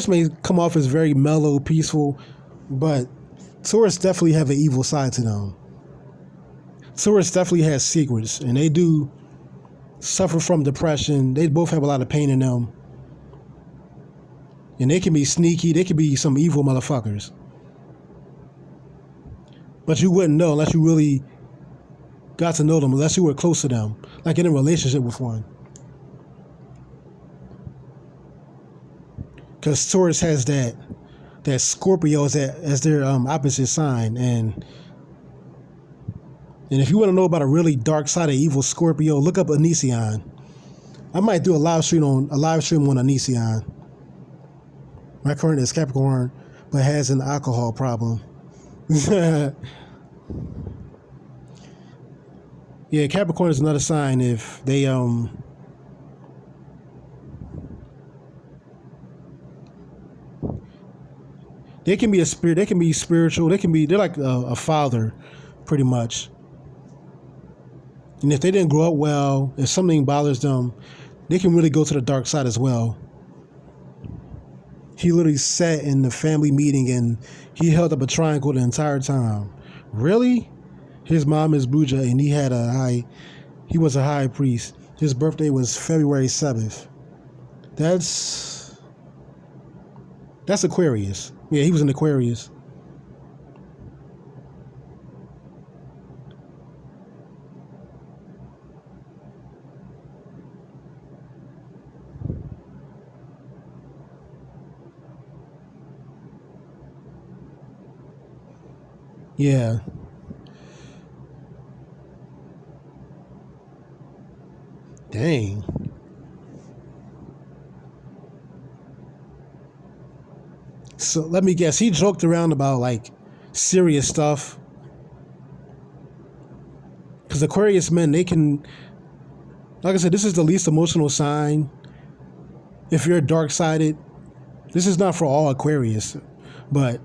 may come off as very mellow, peaceful, but Taurus definitely have an evil side to them. Taurus definitely has secrets, and they do suffer from depression. They both have a lot of pain in them. And they can be sneaky. They can be some evil motherfuckers. But you wouldn't know unless you really got to know them, unless you were close to them, like in a relationship with one. Because Taurus has that Scorpio as their opposite sign, and if you want to know about a really dark side of evil Scorpio, look up Onision. I might do a live stream on Onision. My current is Capricorn, but has an alcohol problem. Yeah, Capricorn is another sign. If they they can be a spirit, they can be spiritual, they're like a father, pretty much. And if they didn't grow up well, if something bothers them, they can really go to the dark side as well. He literally sat in the family meeting and he held up a triangle the entire time. Really? His mom is Buja, and he was a high priest. His birthday was February 7th. That's Aquarius. Yeah, he was an Aquarius. Yeah. Dang. So let me guess, he joked around about like serious stuff. Because Aquarius men, they can, like I said, this is the least emotional sign. If you're dark-sided, this is not for all Aquarius, but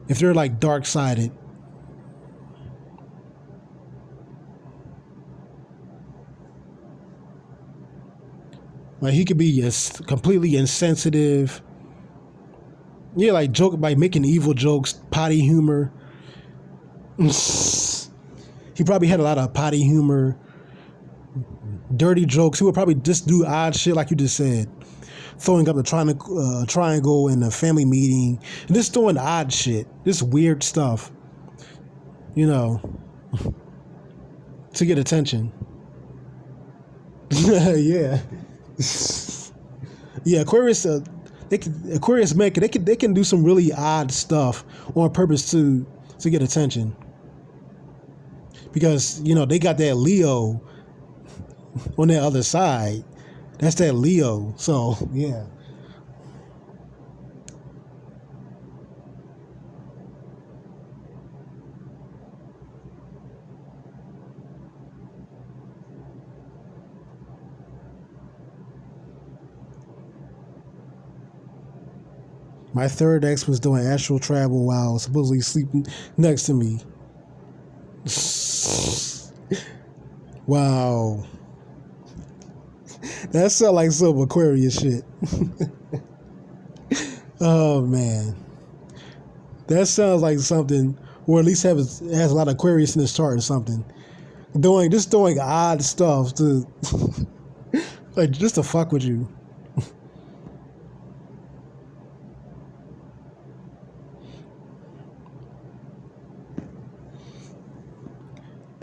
if they're like dark-sided, like he could be completely insensitive. Yeah, like making evil jokes, potty humor. He probably had a lot of potty humor, dirty jokes. He would probably just do odd shit like you just said. Throwing up a triangle in a family meeting. And just doing odd shit. Just weird stuff. You know. To get attention. Yeah. Yeah, Aquarius men, they can do some really odd stuff on purpose to get attention. Because, you know, they got that Leo on their other side. That's that Leo. So, yeah. My third ex was doing astral travel while supposedly sleeping next to me. Wow. That sounds like some Aquarius shit. Oh, man. That sounds like something, or at least has a lot of Aquarius in his chart or something. Doing odd stuff to, like, just to fuck with you.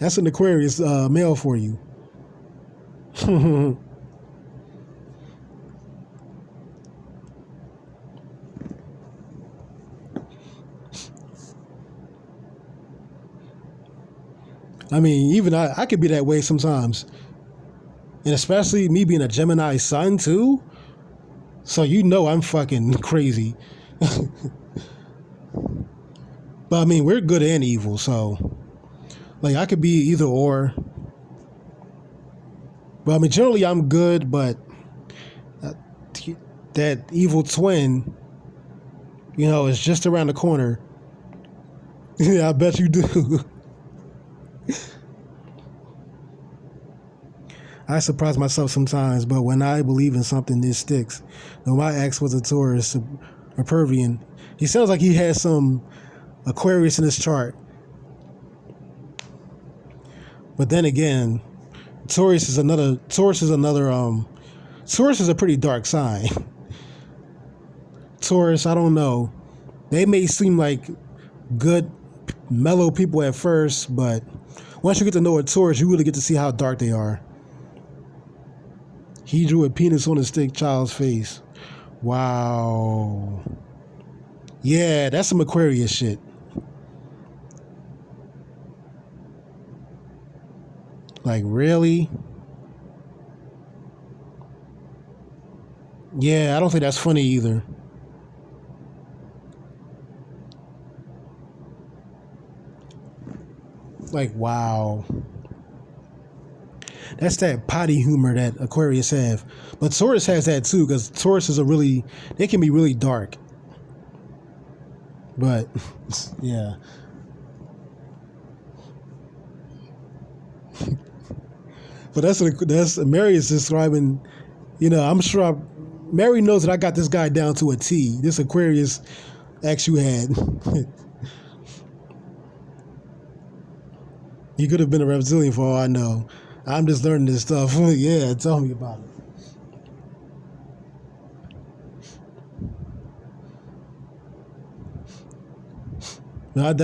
That's an Aquarius male for you. I mean, even I could be that way sometimes. And especially me being a Gemini sun too. So you know I'm fucking crazy. But I mean, we're good and evil, so like I could be either or. But I mean, generally I'm good, but that evil twin, you know, is just around the corner. Yeah, I bet you do. I surprise myself sometimes, but when I believe in something, it sticks. Though my ex was a Taurus, a Pervian. He sounds like he has some Aquarius in his chart. But then again, Taurus is a pretty dark sign. Taurus, I don't know. They may seem like good, mellow people at first, but once you get to know a Taurus, you really get to see how dark they are. He drew a penis on a stick child's face. Wow. Yeah, that's some Aquarius shit. Like, really? Yeah, I don't think that's funny either. Like, wow. That's that potty humor that Aquarius have. But Taurus has that too, because Taurus is they can be really dark. But, yeah. But that's Mary is describing, you know, I'm sure Mary knows that I got this guy down to a T. This Aquarius ex you had. He could have been a reptilian for all I know. I'm just learning this stuff. Yeah, tell me about it. But I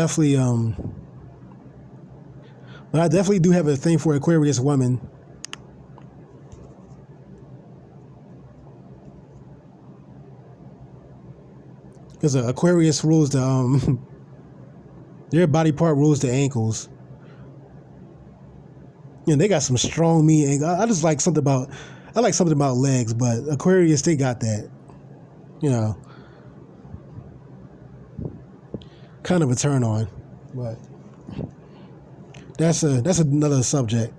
definitely do have a thing for Aquarius women. Because Aquarius rules the their body part rules the ankles. And they got some strong mean ankles. I like something about legs, but Aquarius, they got that. You know. Kind of a turn on. But that's another subject.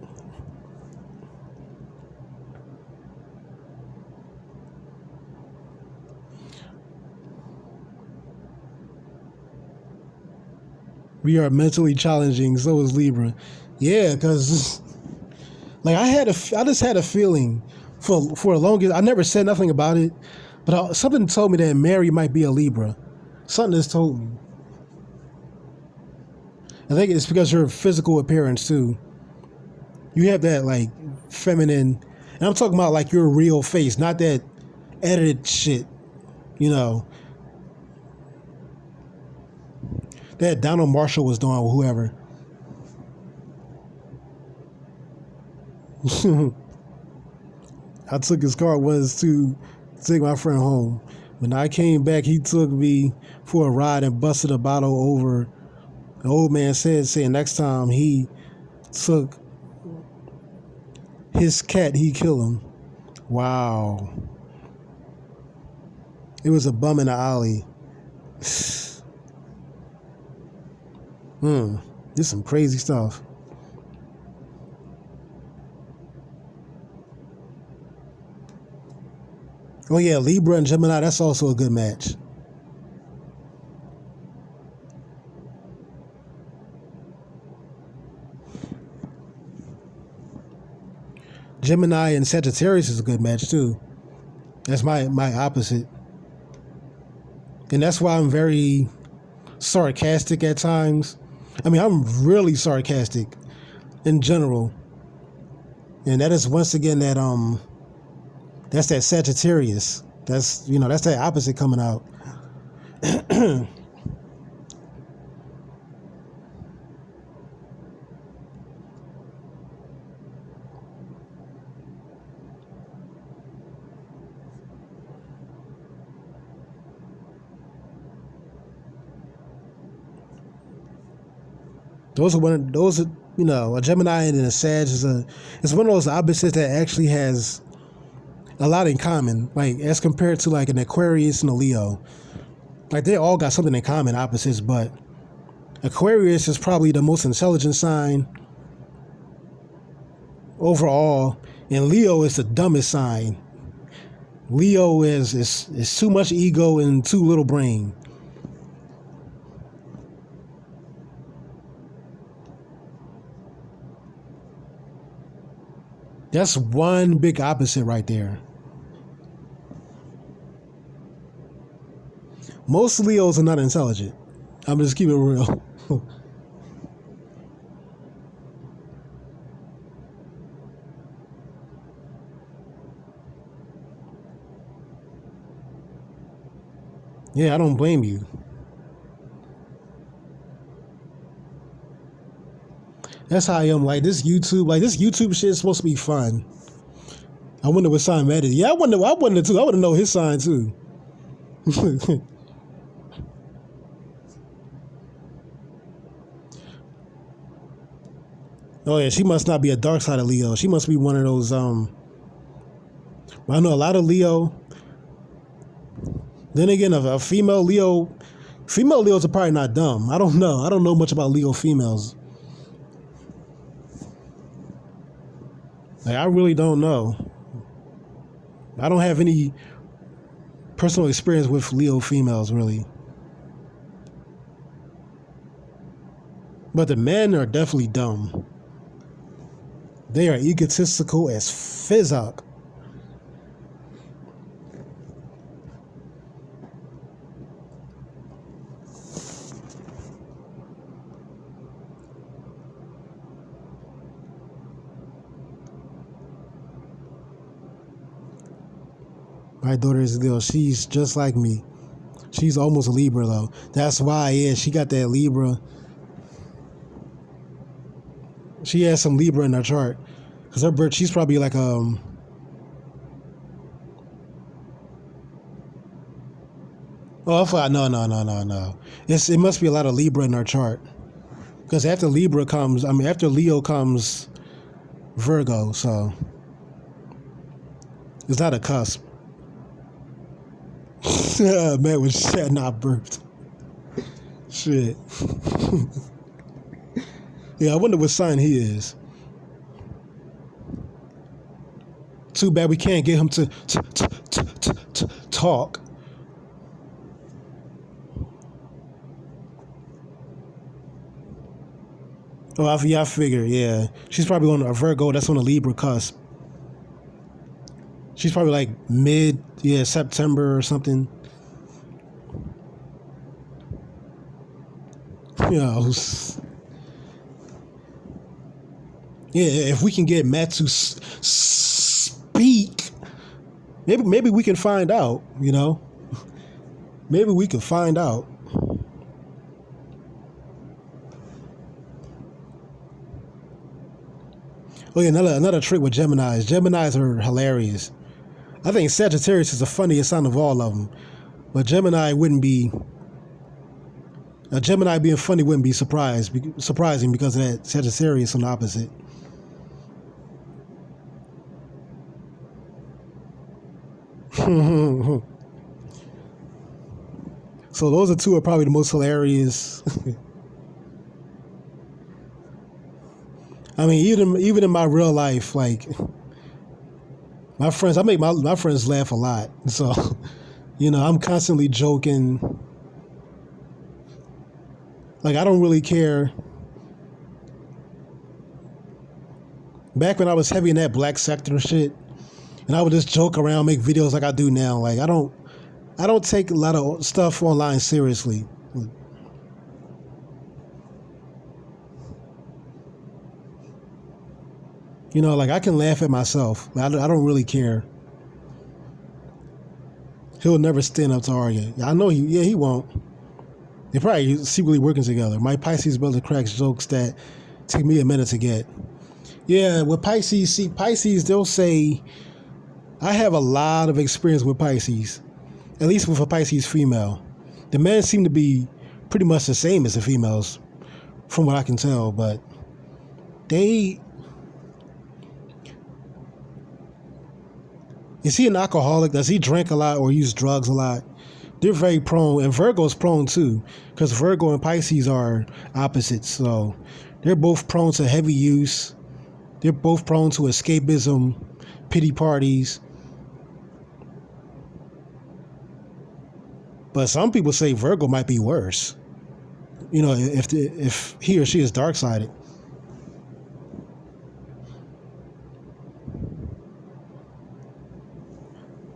We are mentally challenging, so is Libra. Yeah, because like I just had a feeling for the longest. I never said nothing about it, but something told me that Mary might be a Libra. Something just told me. I think it's because your physical appearance too. You have that like feminine, and I'm talking about like your real face, not that edited shit, you know. That Donald Marshall was doing with whoever. I took his car once to take my friend home. When I came back, he took me for a ride and busted a bottle over. The old man saying next time he took his cat, he kill him. Wow. It was a bum in the alley. This is some crazy stuff. Oh yeah, Libra and Gemini, that's also a good match. Gemini and Sagittarius is a good match too. That's my opposite. And that's why I'm very sarcastic at times. I mean, I'm really sarcastic in general. And that is once again that's that Sagittarius. That's that opposite coming out. Those are a Gemini and a Sag it's one of those opposites that actually has a lot in common, like as compared to like an Aquarius and a Leo. Like they all got something in common, opposites, but Aquarius is probably the most intelligent sign overall, and Leo is the dumbest sign. Leo is too much ego and too little brain. That's one big opposite right there. Most Leos are not intelligent. I'm just keeping it real. Yeah, I don't blame you. That's how I am. Like this YouTube shit is supposed to be fun. I wonder what sign Matt is. Yeah, I wonder too. I want to know his sign too. Oh yeah, she must not be a dark side of Leo. She must be one of those. I know a lot of Leo. Then again, a female Leos are probably not dumb. I don't know. I don't know much about Leo females. Like, I really don't know. I don't have any personal experience with Leo females, really. But the men are definitely dumb. They are egotistical as fizzock. My daughter is Leo. She's just like me. She's almost a Libra though. That's why, yeah, she got that Libra. She has some Libra in her chart. Cause her birth, she's probably like Oh, I thought no. It must be a lot of Libra in her chart. Because after Leo comes Virgo, so it's not a cusp. Man was shit not birthed. Shit. Yeah, I wonder what sign he is. Too bad we can't get him to talk. Oh, I figure, yeah. She's probably on a Virgo, that's on a Libra cusp. She's probably like September or something. Yeah, if we can get Matt to speak, maybe we can find out, Maybe we can find out. Oh yeah, another trick with Geminis. Geminis are hilarious. I think Sagittarius is the funniest sign of all of them. But Gemini being funny wouldn't be surprising because of that Sagittarius on the opposite. So those two are probably the most hilarious. I mean, even in my real life, like my friends, I make my friends laugh a lot. So, I'm constantly joking. Like, I don't really care. Back when I was heavy in that black sector shit, and I would just joke around, make videos like I do now. Like, I don't take a lot of stuff online seriously. Like I can laugh at myself. I don't really care. He'll never stand up to argue. I know he won't. They're probably secretly working together. My Pisces brother cracks jokes that take me a minute to get. Yeah, with Pisces, they'll say, I have a lot of experience with Pisces, at least with a Pisces female. The men seem to be pretty much the same as the females, from what I can tell. But is he an alcoholic? Does he drink a lot or use drugs a lot? They're very prone, and Virgo's prone too, because Virgo and Pisces are opposites. So they're both prone to heavy use. They're both prone to escapism, pity parties. But some people say Virgo might be worse. You know, if he or she is dark-sided.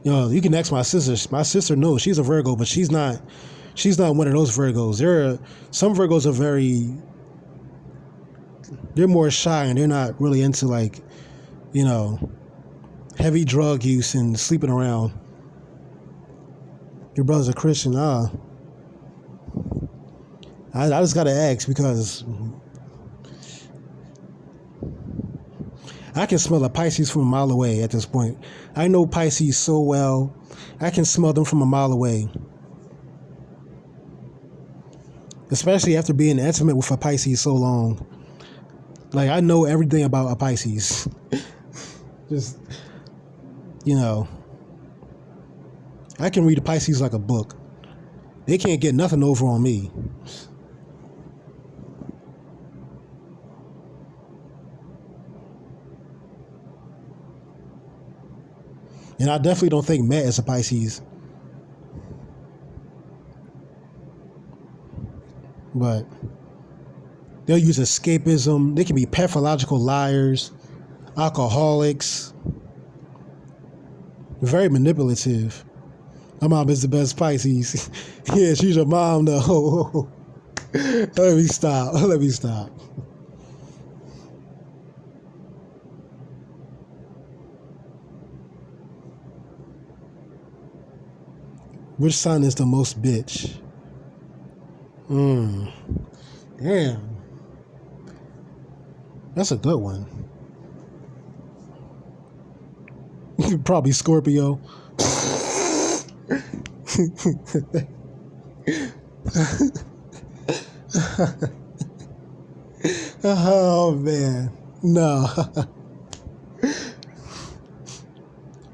You know, you can ask my sister. My sister knows she's a Virgo, but she's not one of those Virgos. Some Virgos are they're more shy and they're not really into like, you know, heavy drug use and sleeping around. Your brother's a Christian, I just gotta ask because I can smell a Pisces from a mile away at this point. I know Pisces so well. I can smell them from a mile away. Especially after being intimate with a Pisces so long. Like, I know everything about a Pisces. Just, you know. I can read a Pisces like a book. They can't get nothing over on me. And I definitely don't think Matt is a Pisces. But they'll use escapism. They can be pathological liars, alcoholics, very manipulative. My mom is the best Pisces. Yeah, she's your mom though. Let me stop. Which sign is the most bitch? Damn. That's a good one. Probably Scorpio. Oh man, no.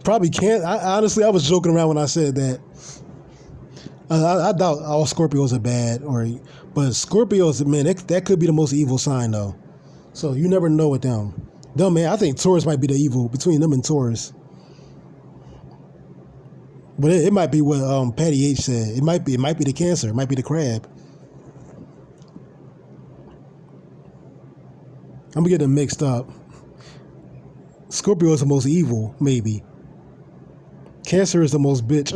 Probably can't. Honestly, I was joking around when I said that. I doubt all Scorpios are bad, but Scorpios, man, that could be the most evil sign though. So you never know with them. Them, man, I think Taurus might be the evil between them and Taurus. But it might be what Patty H said. It might be the Cancer. It might be the Crab. I'm getting them mixed up. Scorpio is the most evil, maybe. Cancer is the most bitch.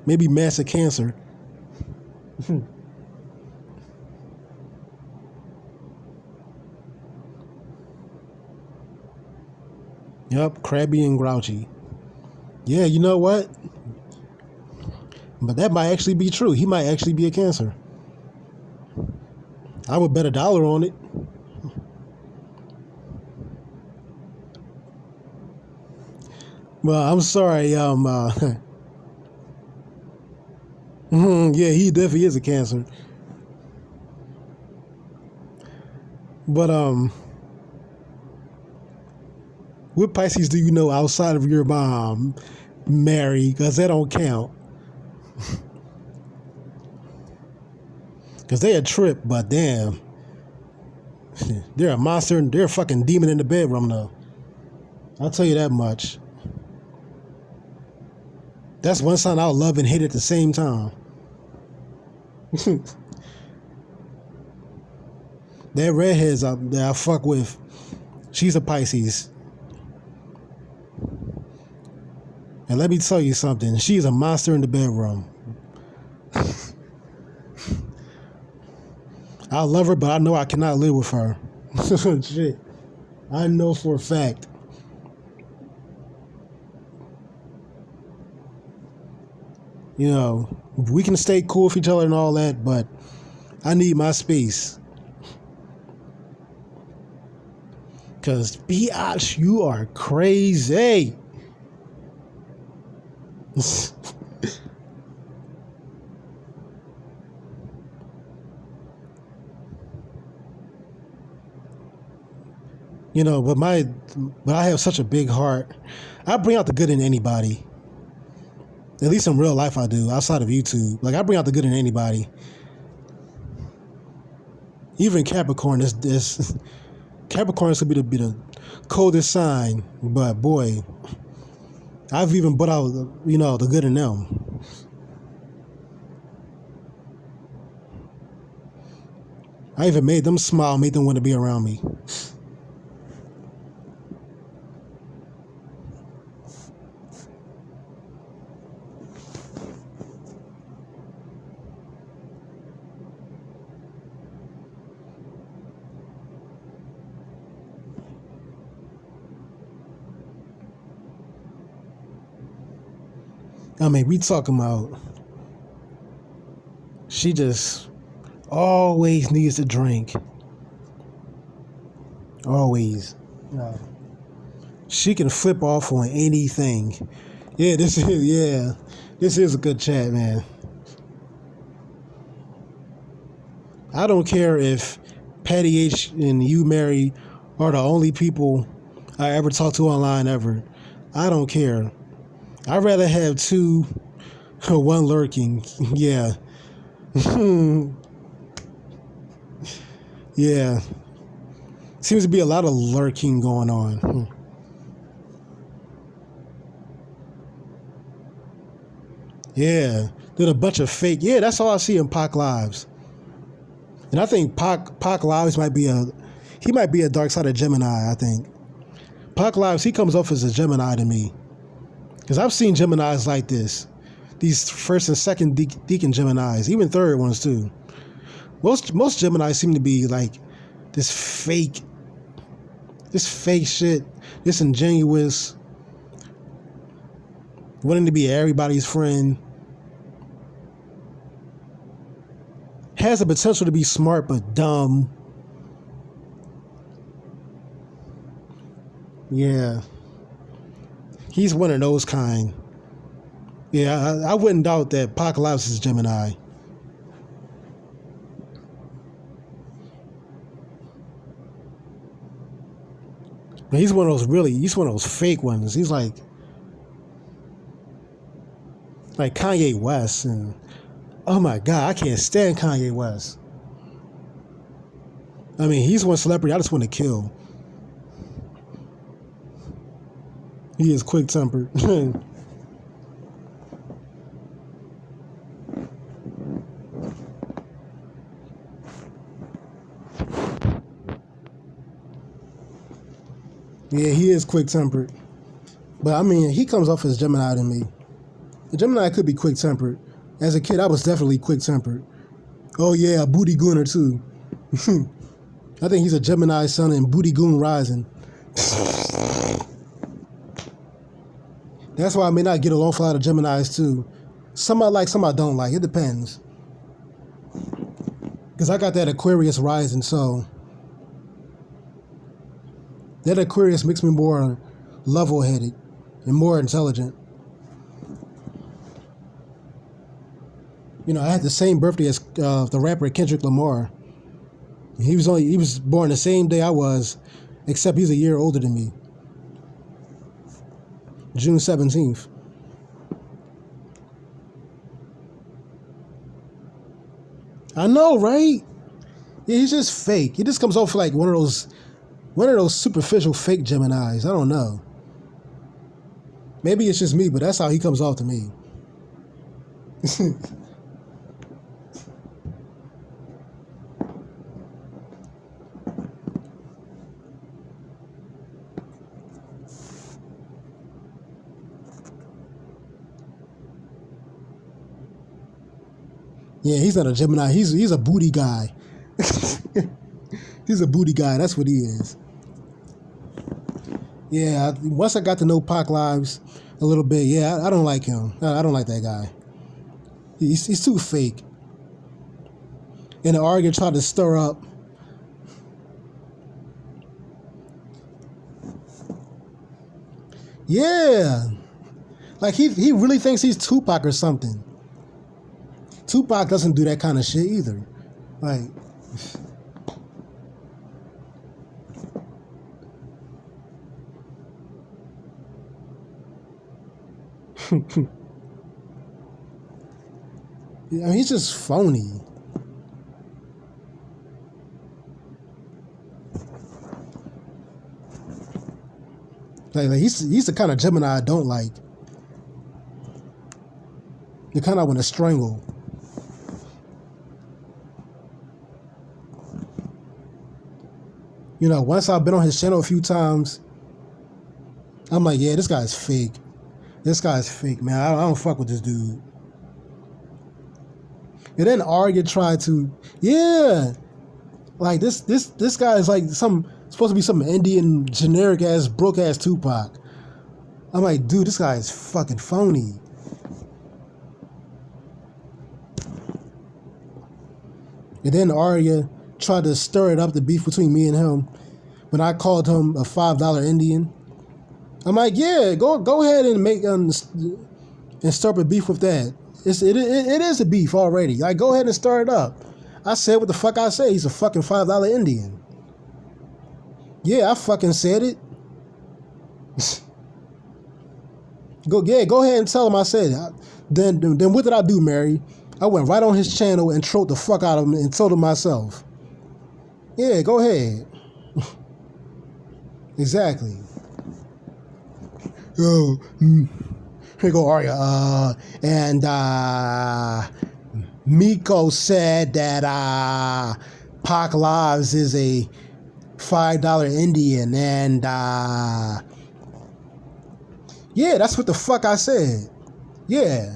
Maybe massive Cancer. Yep, crabby and grouchy. Yeah, you know what? But that might actually be true. He might actually be a Cancer. I would bet $1 on it. Well, I'm sorry. Yeah, he definitely is a Cancer. But what Pisces do you know outside of your mom, Mary? Because that don't count. Because they a trip, but damn. They're a monster and they're a fucking demon in the bedroom, though. I'll tell you that much. That's one sign I'll love and hate at the same time. That redhead that I fuck with, she's a Pisces. And let me tell you something, she's a monster in the bedroom. I love her, but I know I cannot live with her. Shit. I know for a fact. You know, we can stay cool with each other and all that, but I need my space. Cause biatch, you are crazy. You know, but I have such a big heart. I bring out the good in anybody. At least in real life I do, outside of YouTube. Like, I bring out the good in anybody. Even Capricorn, this Capricorn could be the coldest sign, but boy, I've even brought out, you know, the good in them. I even made them smile, made them want to be around me. I mean, we talking about, she just always needs to drink. Always. She can flip off on anything. Yeah, this is a good chat, man. I don't care if Patty H and you, Mary, are the only people I ever talk to online ever. I don't care. I'd rather have two, one lurking. Yeah. Yeah. Seems to be a lot of lurking going on. Yeah. There's a bunch of fake. Yeah, that's all I see in Pac Lives. And I think Pac Lives might be a dark side of Gemini, I think. Pac Lives, he comes off as a Gemini to me. Because I've seen Geminis like this. These first and second deacon Geminis, even third ones too. Most Geminis seem to be like this fake shit, disingenuous, wanting to be everybody's friend. Has the potential to be smart but dumb. Yeah. He's one of those kind. Yeah, I wouldn't doubt that Pac Lives is Gemini. But he's one of those fake ones. He's like Kanye West, and oh my God, I can't stand Kanye West. I mean, he's one celebrity I just want to kill. He is quick-tempered. Yeah, he is quick-tempered. But, I mean, he comes off as Gemini to me. The Gemini could be quick-tempered. As a kid, I was definitely quick-tempered. Oh, yeah, a booty gooner, too. I think he's a Gemini sun in Booty Goon Rising. That's why I may not get along with a lot of Geminis, too. Some I like, some I don't like. It depends. Because I got that Aquarius rising, so that Aquarius makes me more level-headed and more intelligent. You know, I had the same birthday as the rapper Kendrick Lamar. He was born the same day I was, except he's a year older than me. June 17th. I know, right? Yeah, he's just fake. He just comes off like one of those superficial fake Geminis. I don't know. Maybe it's just me, but that's how he comes off to me. Yeah, he's not a Gemini. He's a booty guy. He's a booty guy. That's what he is. Yeah, once I got to know Pac Lives a little bit, yeah, I don't like him. I don't like that guy. He's too fake. And the argument tried to stir up. Yeah. Like he really thinks he's Tupac or something. Tupac doesn't do that kind of shit either. Like, I mean, he's just phony. Like he's the kind of Gemini I don't like. The kind I want to strangle. You know, once I've been on his channel a few times, I'm like, yeah, this guy's fake. This guy's fake, man. I don't fuck with this dude. And then Arya tried to, yeah, like this guy is like supposed to be some Indian generic ass broke ass Tupac. I'm like, dude, this guy is fucking phony. And then Arya tried to stir it up, the beef between me and him, when I called him a $5 Indian. I'm like, yeah, go ahead and make and stir up a beef with that. It is a beef already. Like, go ahead and stir it up. I said what the fuck I say. He's a fucking $5 Indian. Yeah, I fucking said it. Go ahead and tell him I said it. Then what did I do, Mary? I went right on his channel and trolled the fuck out of him and told him myself. Yeah, go ahead. Exactly. Yo, here go Arya. Miko said that Pac Lives is a $5 Indian, and yeah, that's what the fuck I said. Yeah,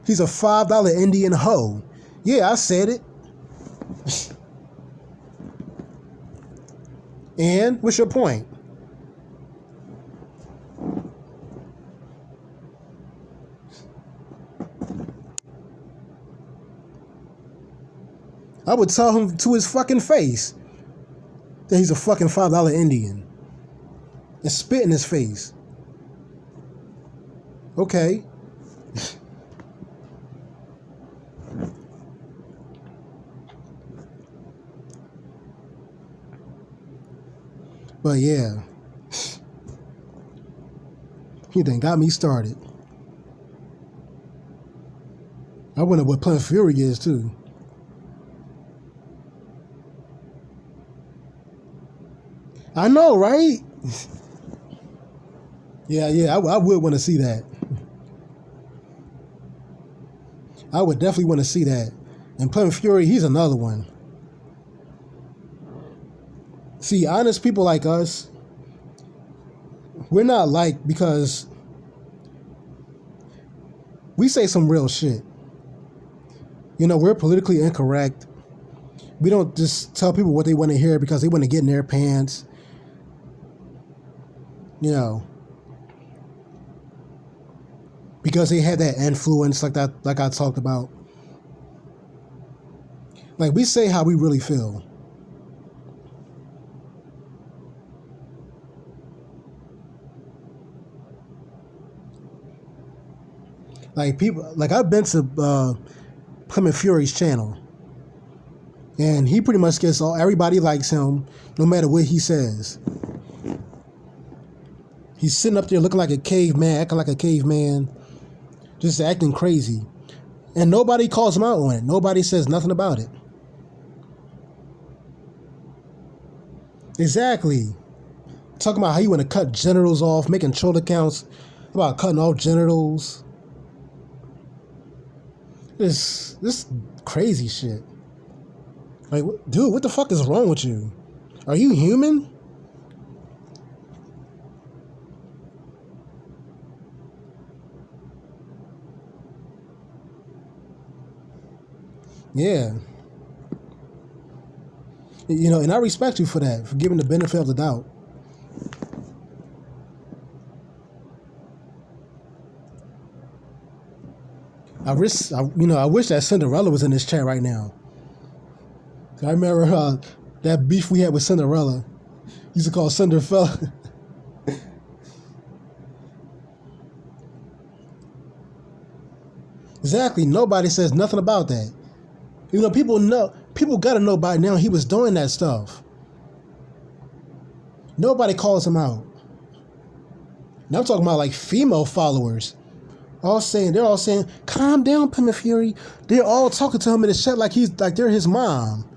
he's a $5 Indian hoe. Yeah, I said it. And what's your point? I would tell him to his fucking face that he's a fucking $5 Indian and spit in his face. Okay. But yeah, he done got me started. I wonder what Planet Fury is too. I know, right? Yeah, I would want to see that. I would definitely want to see that. And Planet Fury, he's another one. See, honest people like us, we're not liked because we say some real shit. You know, we're politically incorrect. We don't just tell people what they want to hear because they want to get in their pants. You know, because they had that influence like that, like I talked about. Like, we say how we really feel. Like, people, like, I've been to Planet Fury's channel, and he pretty much gets everybody likes him no matter what he says. He's sitting up there looking like a caveman, acting like a caveman, just acting crazy. And nobody calls him out on it. Nobody says nothing about it. Exactly. Talking about how you want to cut genitals off, making troll accounts about cutting off genitals. This crazy shit. Like, dude, what the fuck is wrong with you? Are you human? Yeah. You know, and I respect you for that, for giving the benefit of the doubt. I wish that Cinderella was in this chat right now. I remember that beef we had with Cinderella. Used to call Cinderfella. Exactly. Nobody says nothing about that. You know, people gotta know by now he was doing that stuff. Nobody calls him out. And I'm talking about like female followers. They're all saying, calm down, Plymouth Fury. They're all talking to him in the chat like they're his mom.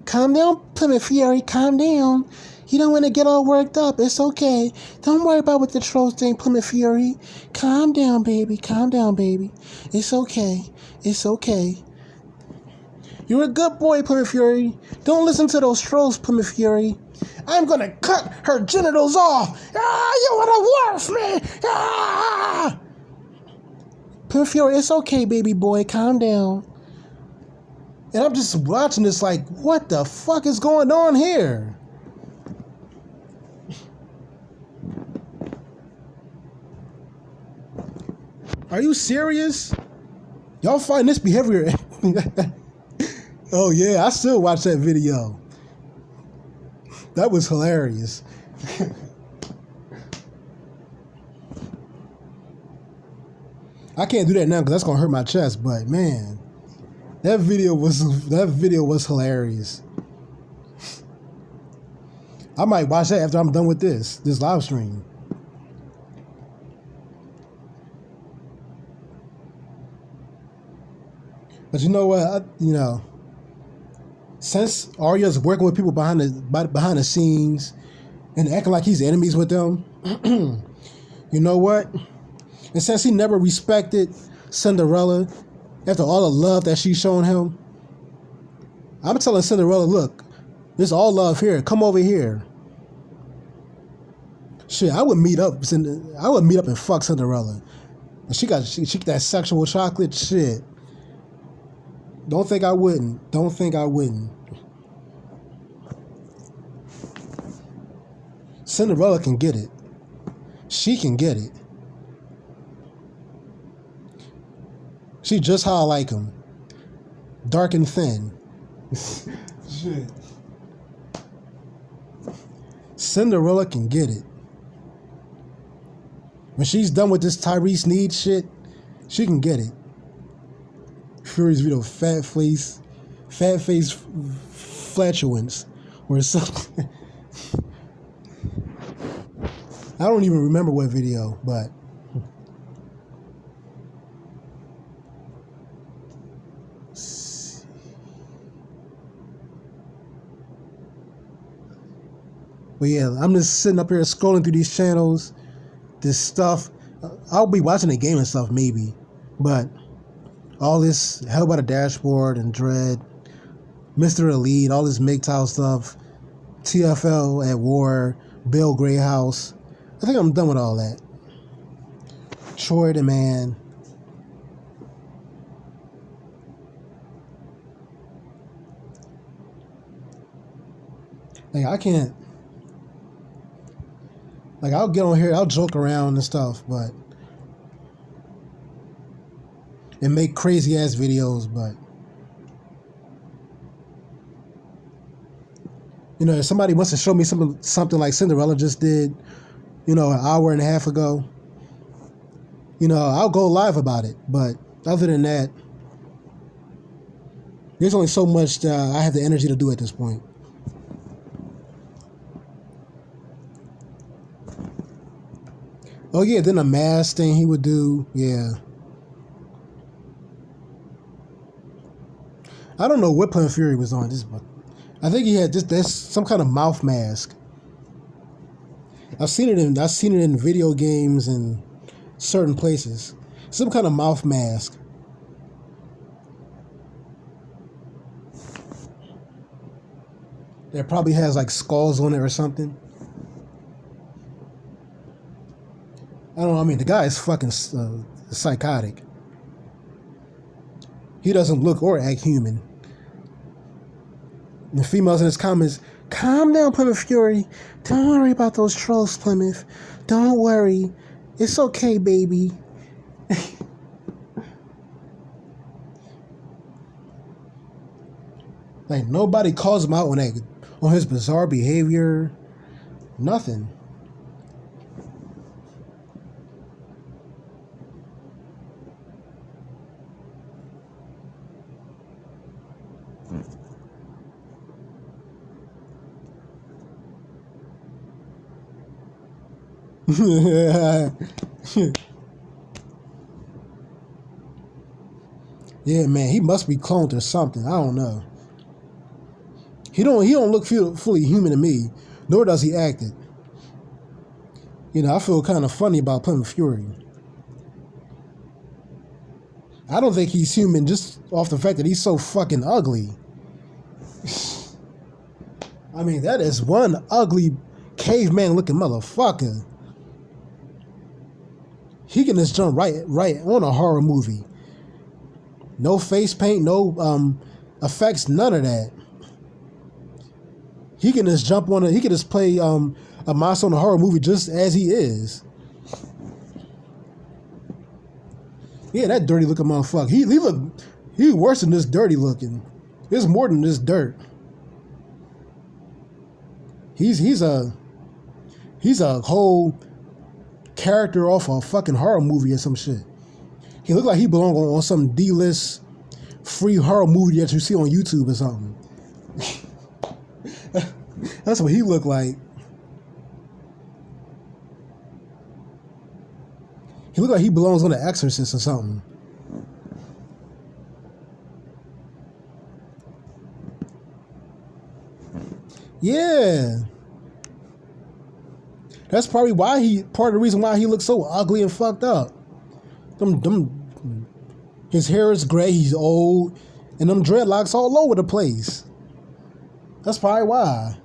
Calm down, Plymouth Fury, calm down. You don't want to get all worked up. It's okay. Don't worry about what the trolls think, Plymouth Fury. Calm down, baby. Calm down, baby. It's okay. It's okay. You're a good boy, Plymouth Fury. Don't listen to those trolls, Plymouth Fury. I'm gonna cut her genitals off. Ah, you wanna worf me? Ah! Plymouth Fury, it's okay, baby boy. Calm down. And I'm just watching this like, what the fuck is going on here? Are you serious? Y'all find this behavior? Oh yeah, I still watch that video. That was hilarious. I can't do that now because that's gonna hurt my chest. But man, that video was hilarious. I might watch that after I'm done with this live stream. But you know what? Since Arya's working with people behind the scenes and acting like he's enemies with them, you know what? And since he never respected Cinderella after all the love that she's shown him, I'm telling Cinderella, look, there's all love here. Come over here. Shit, I would meet up and fuck Cinderella. She got that sexual chocolate shit. Don't think I wouldn't. Cinderella can get it. She can get it. She just how I like him. Dark and thin. Shit. Cinderella can get it. When she's done with this Tyrese Need shit, she can get it. Fury's video, fat face flatulence, or something. I don't even remember what video, but yeah, I'm just sitting up here scrolling through these channels, this stuff. I'll be watching the game and stuff maybe, but all this Hell by the Dashboard and Dread, Mr. Elite, all this MGTOW stuff, TFL at War, Bill Greyhouse. I think I'm done with all that. Troy the Man. Like, I can't. Like, I'll get on here, I'll joke around and stuff, but. And make crazy ass videos, but. You know, if somebody wants to show me something like Cinderella just did, an hour and a half ago, I'll go live about it. But other than that, there's only so much I have the energy to do at this point. Oh yeah, then a mask thing he would do, yeah. I don't know what Plymouth Fury was on this, but I think he had there's some kind of mouth mask. I've seen it in video games and certain places. Some kind of mouth mask. That probably has like skulls on it or something. I don't know. I mean, the guy is fucking psychotic. He doesn't look or act human. And the females in his comments, calm down, Plymouth Fury. Don't worry about those trolls, Plymouth. Don't worry. It's okay, baby. Like, nobody calls him out on his bizarre behavior. Nothing. Yeah, man, he must be cloned or something. I don't know. He don't look fully human to me, nor does he act it. You know, I feel kind of funny about Pimp Fury. I don't think he's human just off the fact that he's so fucking ugly. I mean, that is one ugly caveman looking motherfucker. He can just jump right on a horror movie. No face paint, no effects, none of that. He can just jump on it. He can just play a monster on a horror movie just as he is. Yeah, that dirty looking motherfucker. He worse than this dirty looking. There's more than this dirt. He's a whole character off a fucking horror movie or some shit. He look like he belong on some D-list free horror movie that you see on YouTube or something. That's what he look like. He look like he belongs on The Exorcist or something. Yeah. That's probably part of the reason why he looks so ugly and fucked up. His hair is gray, he's old, and them dreadlocks all over the place. That's probably why.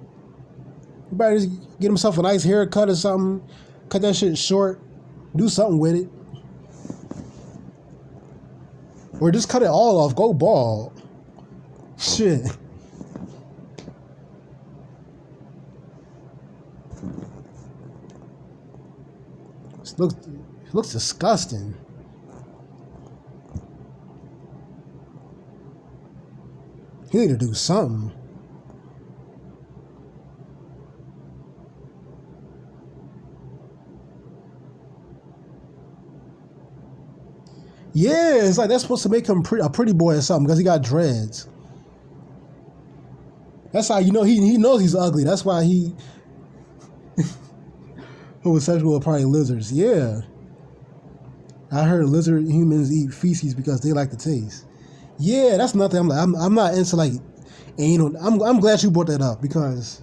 You better just get himself a nice haircut or something, cut that shit short, do something with it. Or just cut it all off, go bald. Shit. It looks disgusting. He need to do something. Yeah, it's like that's supposed to make him a pretty boy or something because he got dreads. That's how you know he knows he's ugly. That's why he homosexual are probably lizards. Yeah, I heard lizard humans eat feces because they like the taste. Yeah, that's nothing. I'm not into like anal. I'm glad you brought that up because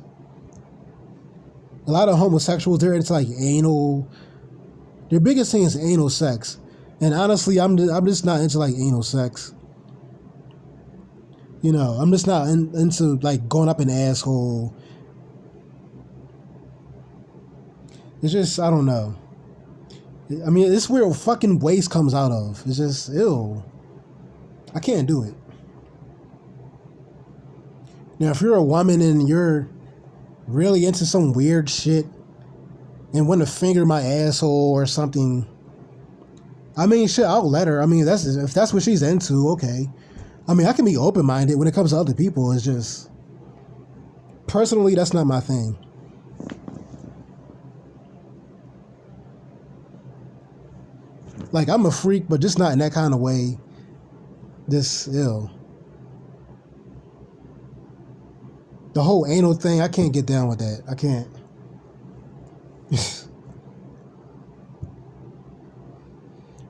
a lot of homosexuals, they're into like anal. Their biggest thing is anal sex. And honestly, I'm just not into like anal sex. You know, I'm just not into like going up an asshole. It's just, I don't know. I mean, it's where fucking waste comes out of. It's just, ew. I can't do it. Now, if you're a woman and you're really into some weird shit and want to finger my asshole or something, I mean, shit, I'll let her. I mean, if that's what she's into, okay. I mean, I can be open-minded when it comes to other people. It's just, personally, that's not my thing. Like, I'm a freak, but just not in that kind of way. This, ew. The whole anal thing, I can't get down with that. I can't.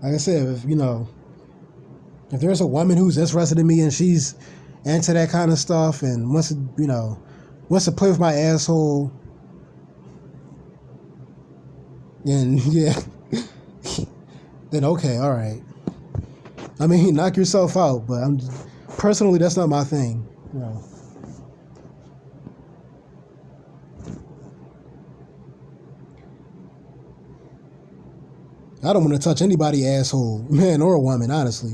Like I said, if there's a woman who's interested in me and she's into that kind of stuff and wants to play with my asshole, then yeah, then okay, all right. I mean, knock yourself out, but personally, that's not my thing. You know. I don't want to touch anybody's asshole, man or a woman, honestly.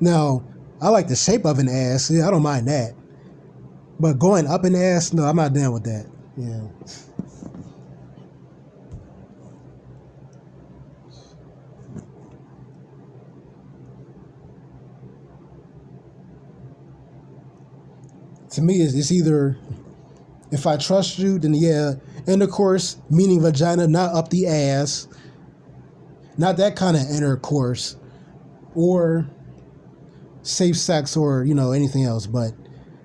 Now, I like the shape of an ass. Yeah, I don't mind that. But going up an ass, no, I'm not down with that. Yeah. To me, it's either, if I trust you, then yeah, intercourse, meaning vagina, not up the ass. Not that kind of intercourse. Or safe sex or, anything else. But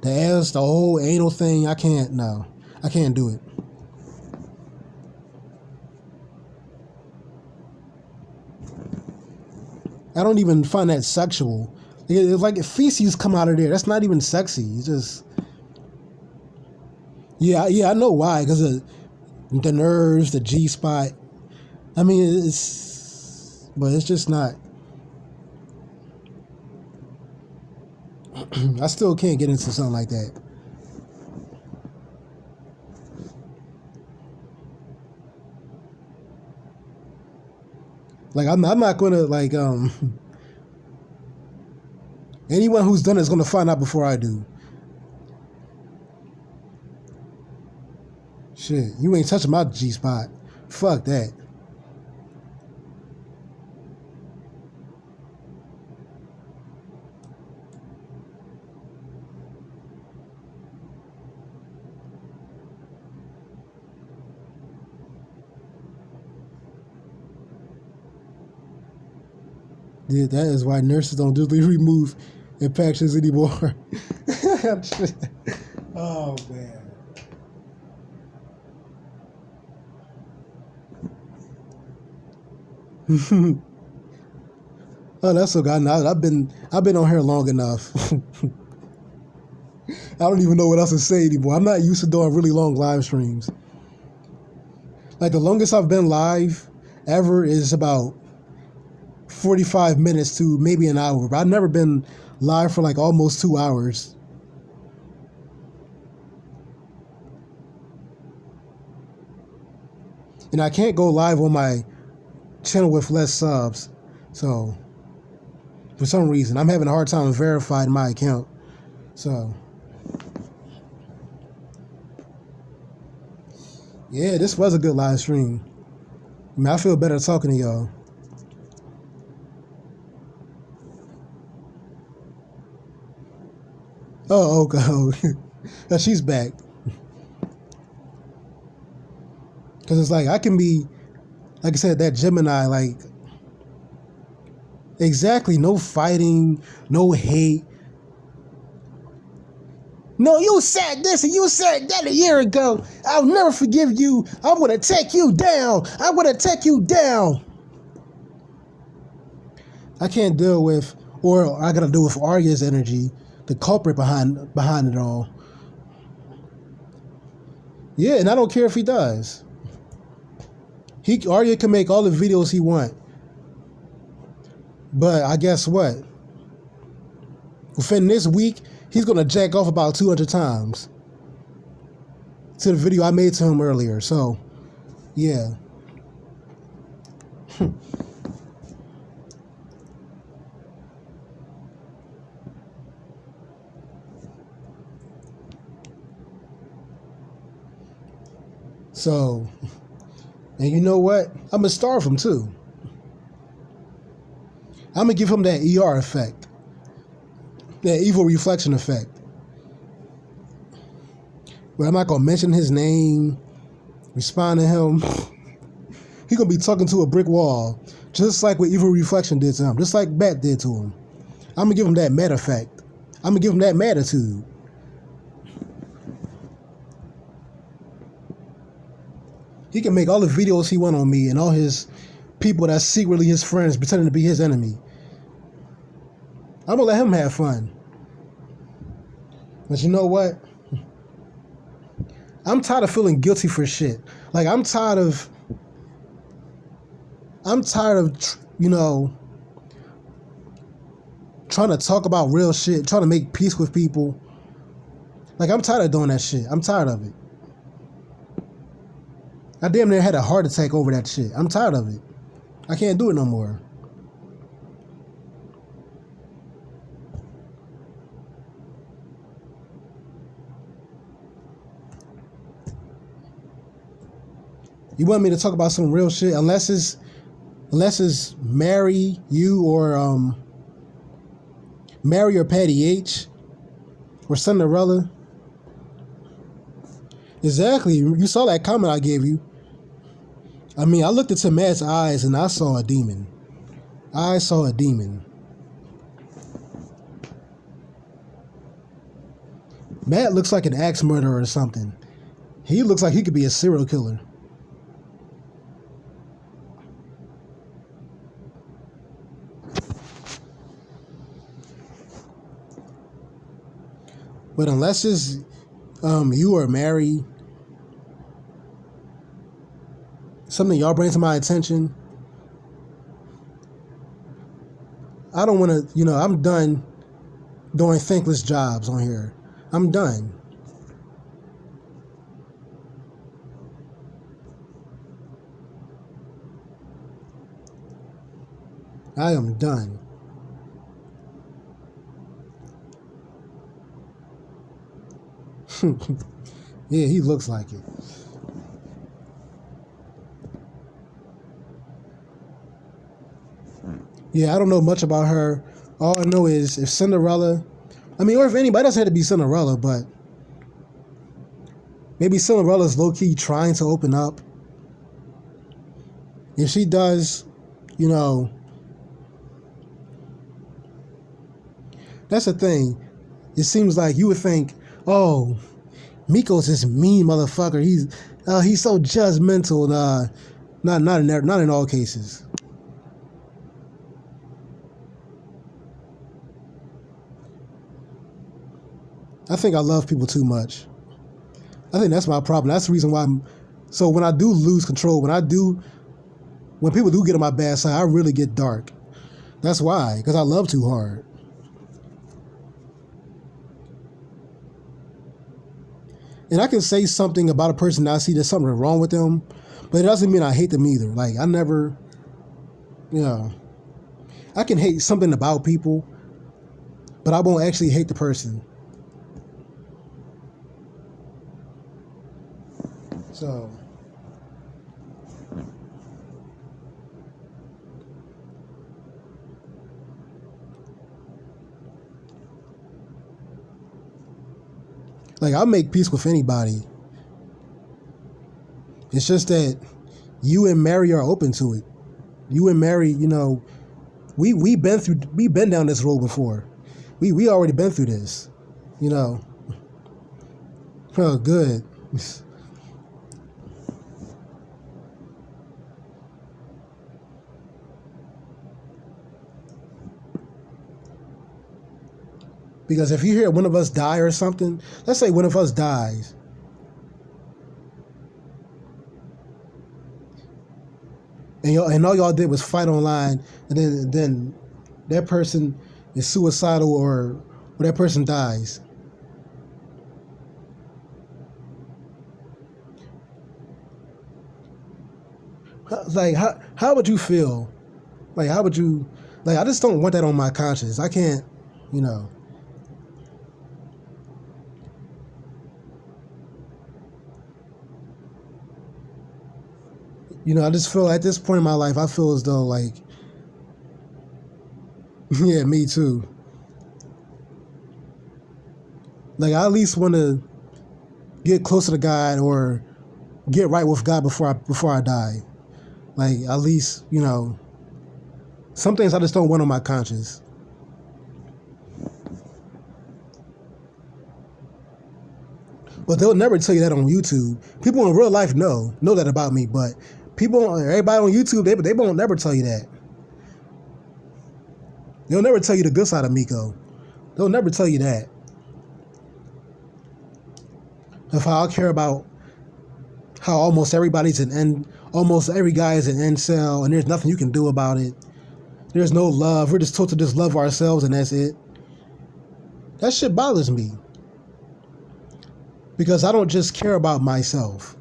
the ass, the whole anal thing, I can't do it. I don't even find that sexual. It's like if feces come out of there. That's not even sexy. It's just, yeah, I know why. Because of the nerves, the G spot. I mean, but it's just not. I still can't get into something like that. Like I'm not gonna like anyone who's done it is gonna find out before I do. Shit, you ain't touching my G spot. Fuck that. Yeah, that is why nurses don't usually remove infections anymore. Oh man. Oh, that's so good. I've been on here long enough. I don't even know what else to say anymore. I'm not used to doing really long live streams. Like the longest I've been live ever is about 45 minutes to maybe an hour. But I've never been live for like almost 2 hours. And I can't go live on my channel with less subs. So for some reason, I'm having a hard time verifying my account. So yeah, this was a good live stream. I mean, I feel better talking to y'all. Oh, okay. She's back. Because it's like, I can be, like I said, that Gemini, like, exactly, no fighting, no hate. No, you said this and you said that a year ago. I'll never forgive you. I'm going to take you down. I'm going to take you down. I can't deal with, or I got to deal with Arya's energy, the culprit behind it all. Yeah, and I don't care if he does. Arya can make all the videos he want. But I guess what? Within this week, he's going to jack off about 200 times to the video I made to him earlier. So, yeah. So, and you know what? I'm going to starve him too. I'm going to give him that ER effect. That evil reflection effect. But I'm not going to mention his name, respond to him. He's going to be talking to a brick wall. Just like what evil reflection did to him. Just like Bat did to him. I'm going to give him that mad effect. I'm going to give him that matitude. He can make all the videos he want on me and all his people that's secretly his friends pretending to be his enemy. I'm gonna let him have fun. But you know what? I'm tired of feeling guilty for shit. Like I'm tired of, you know, trying to talk about real shit, trying to make peace with people. Like I'm tired of doing that shit. I'm tired of it. I damn near had a heart attack over that shit. I'm tired of it. I can't do it no more. You want me to talk about some real shit? Unless it's Mary, you, or Mary or Patty H, or Cinderella. Exactly. You saw that comment I gave you. I mean, I looked into Matt's eyes and I saw a demon. I saw a demon. Matt looks like an axe murderer or something. He looks like he could be a serial killer. But unless it's you are married, something y'all bring to my attention, I don't want to, I'm done doing thankless jobs on here. I'm done. I am done. Yeah, he looks like it. Yeah, I don't know much about her. All I know is if Cinderella, or if anybody, doesn't have to be Cinderella, but maybe Cinderella's low-key trying to open up. If she does, that's the thing. It seems like you would think, oh, Miko's this mean motherfucker. He's so judgmental. Not in all cases. I think I love people too much. I think that's my problem. That's the reason why so when I do lose control, when people do get on my bad side, I really get dark. That's why, because I love too hard. And I can say something about a person that I see there's something wrong with them, but it doesn't mean I hate them either. Like, I never, I can hate something about people, but I won't actually hate the person. So, like, I'll make peace with anybody. It's just that you and Mary are open to it. You and Mary, we been down this road before. We already been through this, Oh, good. Because if you hear one of us die or something, let's say one of us dies, and all y'all did was fight online, and then that person is suicidal or that person dies. Like, how would you feel? Like, how would you, like, I just don't want that on my conscience. I can't, I just feel at this point in my life, I feel as though, like, yeah, me too. Like, I at least want to get closer to God or get right with God before I die. Like, at least, some things I just don't want on my conscience. But they'll never tell you that on YouTube. People in real life know that about me, but everybody on YouTube, they won't never tell you that. They'll never tell you the good side of Miko. They'll never tell you that. If I care about how almost every guy is an incel, and there's nothing you can do about it. There's no love. We're just told to just love ourselves, and that's it. That shit bothers me. Because I don't just care about myself.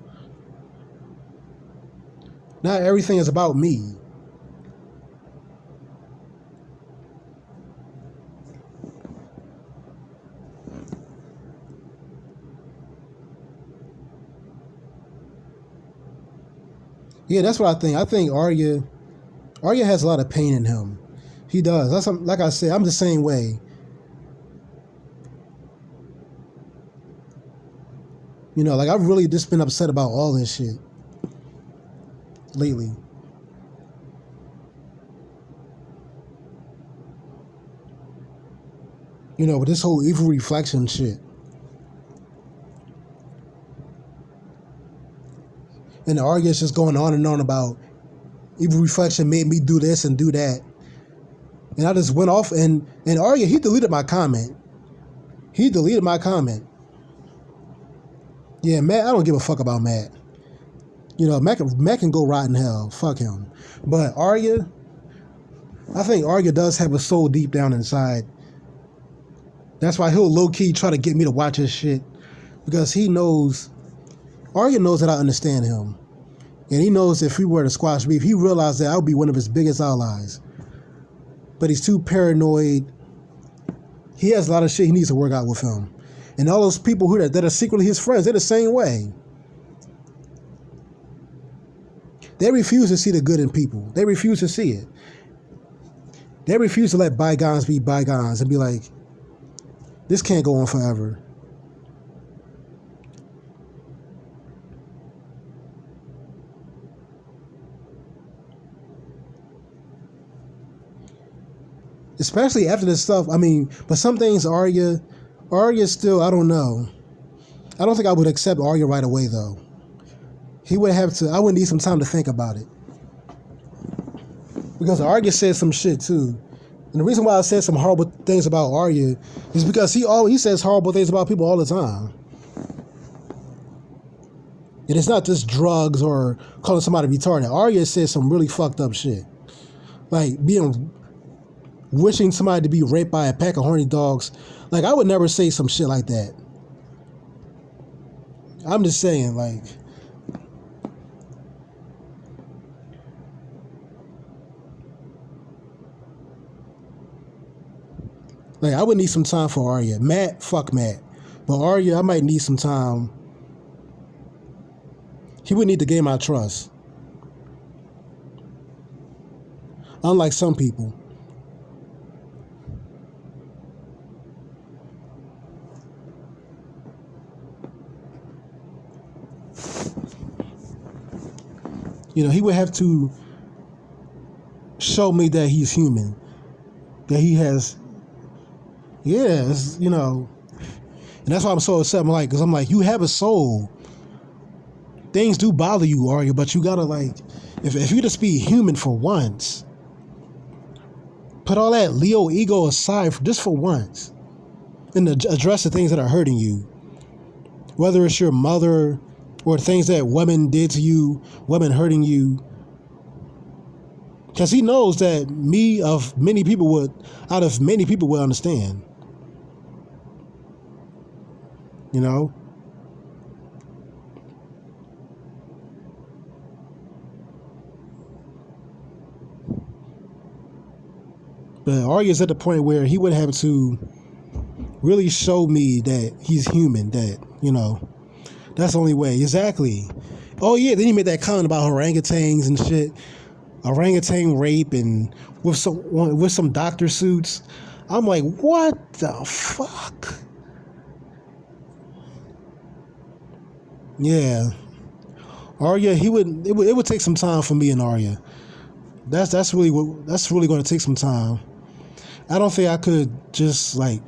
Not everything is about me. Yeah, that's what I think. I think Arya has a lot of pain in him. He does. Like I said, I'm the same way. Like, I've really just been upset about all this shit lately. With this whole evil reflection shit. And the Arya's just going on and on about evil reflection made me do this and do that. And I just went off and Arya, he deleted my comment. He deleted my comment. Yeah, Matt, I don't give a fuck about Matt. You know, Matt can go rot in hell. Fuck him. But Arya, I think Arya does have a soul deep down inside. That's why he'll low-key try to get me to watch his shit. Because he knows, Arya knows that I understand him. And he knows if we were to squash beef, he realized that I would be one of his biggest allies. But he's too paranoid. He has a lot of shit he needs to work out with him. And all those people who that are secretly his friends, they're the same way. They refuse to see the good in people. They refuse to see it. They refuse to let bygones be bygones and be like, this can't go on forever. Especially after this stuff. I mean, but some things Arya still, I don't know. I don't think I would accept Arya right away, though. He would have to, I would need some time to think about it. Because Arya said some shit, too. And the reason why I said some horrible things about Arya is because he says horrible things about people all the time. And it's not just drugs or calling somebody retarded. Arya says some really fucked up shit. Like wishing somebody to be raped by a pack of horny dogs. Like, I would never say some shit like that. I'm just saying, like, I would need some time for Arya. Matt, fuck Matt. But Arya, I might need some time. He would need to gain my trust. Unlike some people. You know, he would have to show me that he's human. That he has, you know. And that's why I'm so upset. Because I'm like, you have a soul. Things do bother you, Arya, but you gotta, like, if you just be human for once, put all that Leo ego aside just for once, and address the things that are hurting you. Whether it's your mother, or things that women did to you, women hurting you. Because he knows that out of many people would understand. You know? But Arya's at the point where he would have to really show me that he's human, that, you know, that's the only way. Exactly. Oh, yeah. Then he made that comment about orangutans and shit. Orangutan rape and with some doctor suits. I'm like, what the fuck? Yeah. Arya, it would take some time for me and Arya. That's really going to take some time. I don't think I could just, like,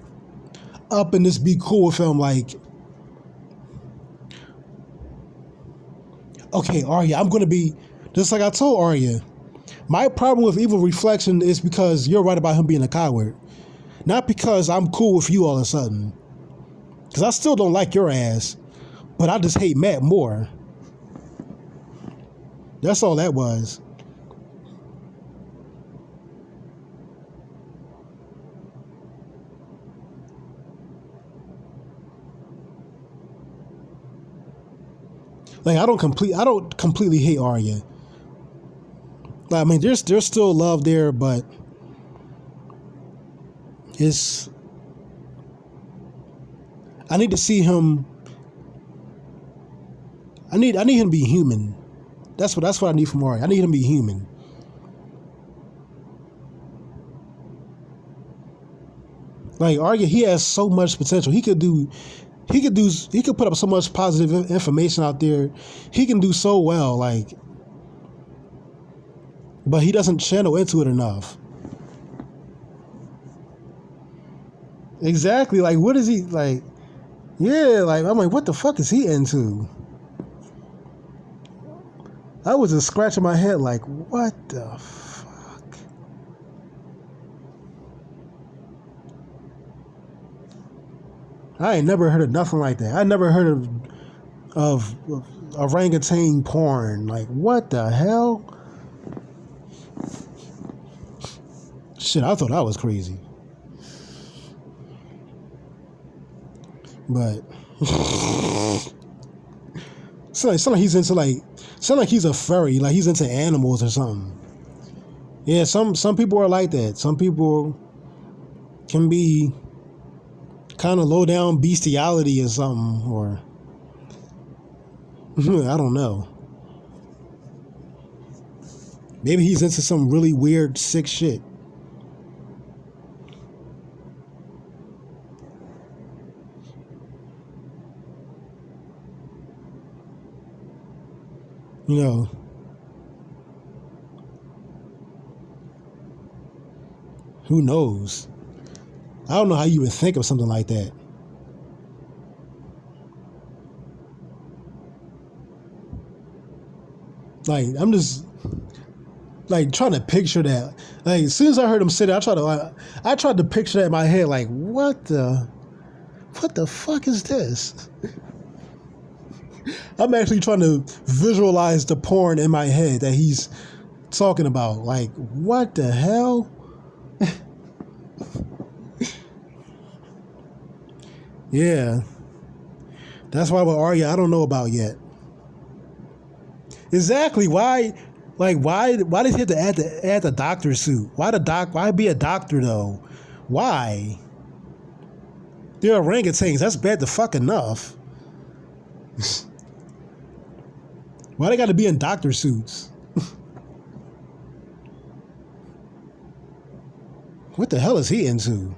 up and just be cool with him, like, okay, Arya, I'm going to be, just like I told Arya, my problem with Evil Reflection is because you're right about him being a coward. Not because I'm cool with you all of a sudden. Because I still don't like your ass. But I just hate Matt more. That's all that was. Like, I don't completely hate Arya. Like, I mean, there's still love there, but I need to see him. I need him to be human. That's what I need from Arya. I need him to be human. Like, Arya, he has so much potential. He could put up so much positive information out there. He can do so well, like, but he doesn't channel into it enough. Exactly. Like, what is he, like, yeah, like, I'm like, what the fuck is he into? I was just scratching my head like, what the fuck? I ain't never heard of nothing like that. I never heard of orangutan porn. Like, what the hell? Shit, I thought I was crazy. But sound like he's into sound like he's a furry, like he's into animals or something. Yeah, some people are like that. Some people can be kind of low down bestiality or something, or I don't know. Maybe he's into some really weird, sick shit. You know, who knows? I don't know how you would think of something like that. Like, I'm just like trying to picture that. Like, as soon as I heard him say that, I tried to picture that in my head. Like, what the fuck is this? I'm actually trying to visualize the porn in my head that he's talking about. Like, what the hell? Yeah. That's why with Arya, I don't know about yet. Exactly. Why does he have to add the doctor suit? Why be a doctor though? Why? They're orangutans. That's bad to fuck enough. Why they got to be in doctor suits? What the hell is he into?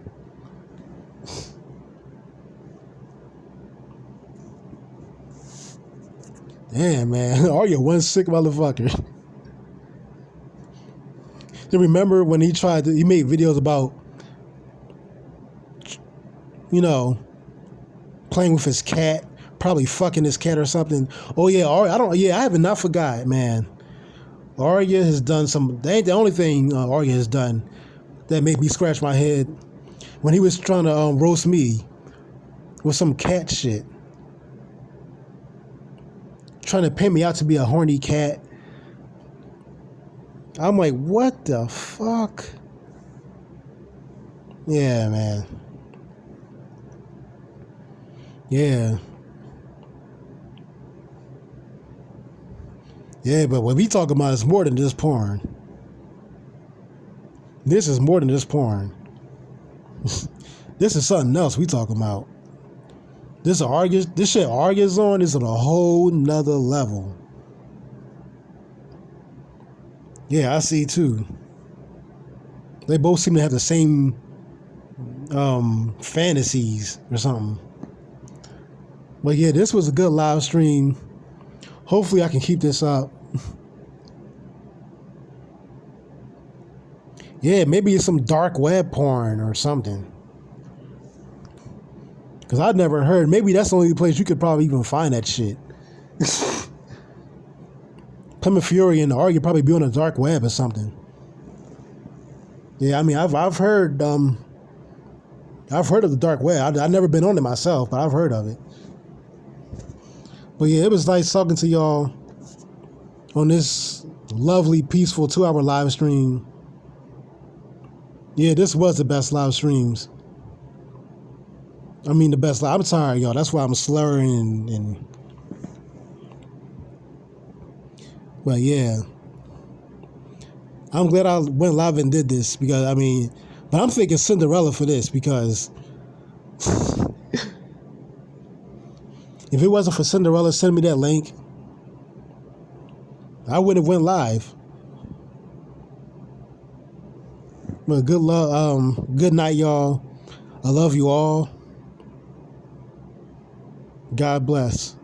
Damn, man. Arya one sick motherfucker. You remember when he made videos about, you know, playing with his cat, probably fucking his cat or something. Oh yeah, Arya, I have not forgot, man. Arya has done that ain't the only thing Arya has done that made me scratch my head. When he was trying to roast me with some cat shit. Trying to paint me out to be a horny cat. I'm like, what the fuck? Yeah, man. Yeah. Yeah, but what we talking about is more than just porn. This is more than just porn. This is something else we talking about. This shit Arya's on is on a whole nother level. Yeah, I see too. They both seem to have the same fantasies or something. But yeah, this was a good live stream. Hopefully I can keep this up. Yeah, maybe it's some dark web porn or something. Because I've never heard. Maybe that's the only place you could probably even find that shit. Plymouth Fury and Arya probably be on the dark web or something. Yeah, I mean, I've heard of the dark web. I've never been on it myself, but I've heard of it. But yeah, it was nice talking to y'all on this lovely, peaceful 2-hour live stream. Yeah, this was the best live streams. I mean, the best. I'm tired, y'all. That's why I'm slurring and. But yeah, I'm glad I went live and did this because but I'm thinking Cinderella for this because if it wasn't for Cinderella, send me that link. I would have went live. But good night, y'all. I love you all. God bless.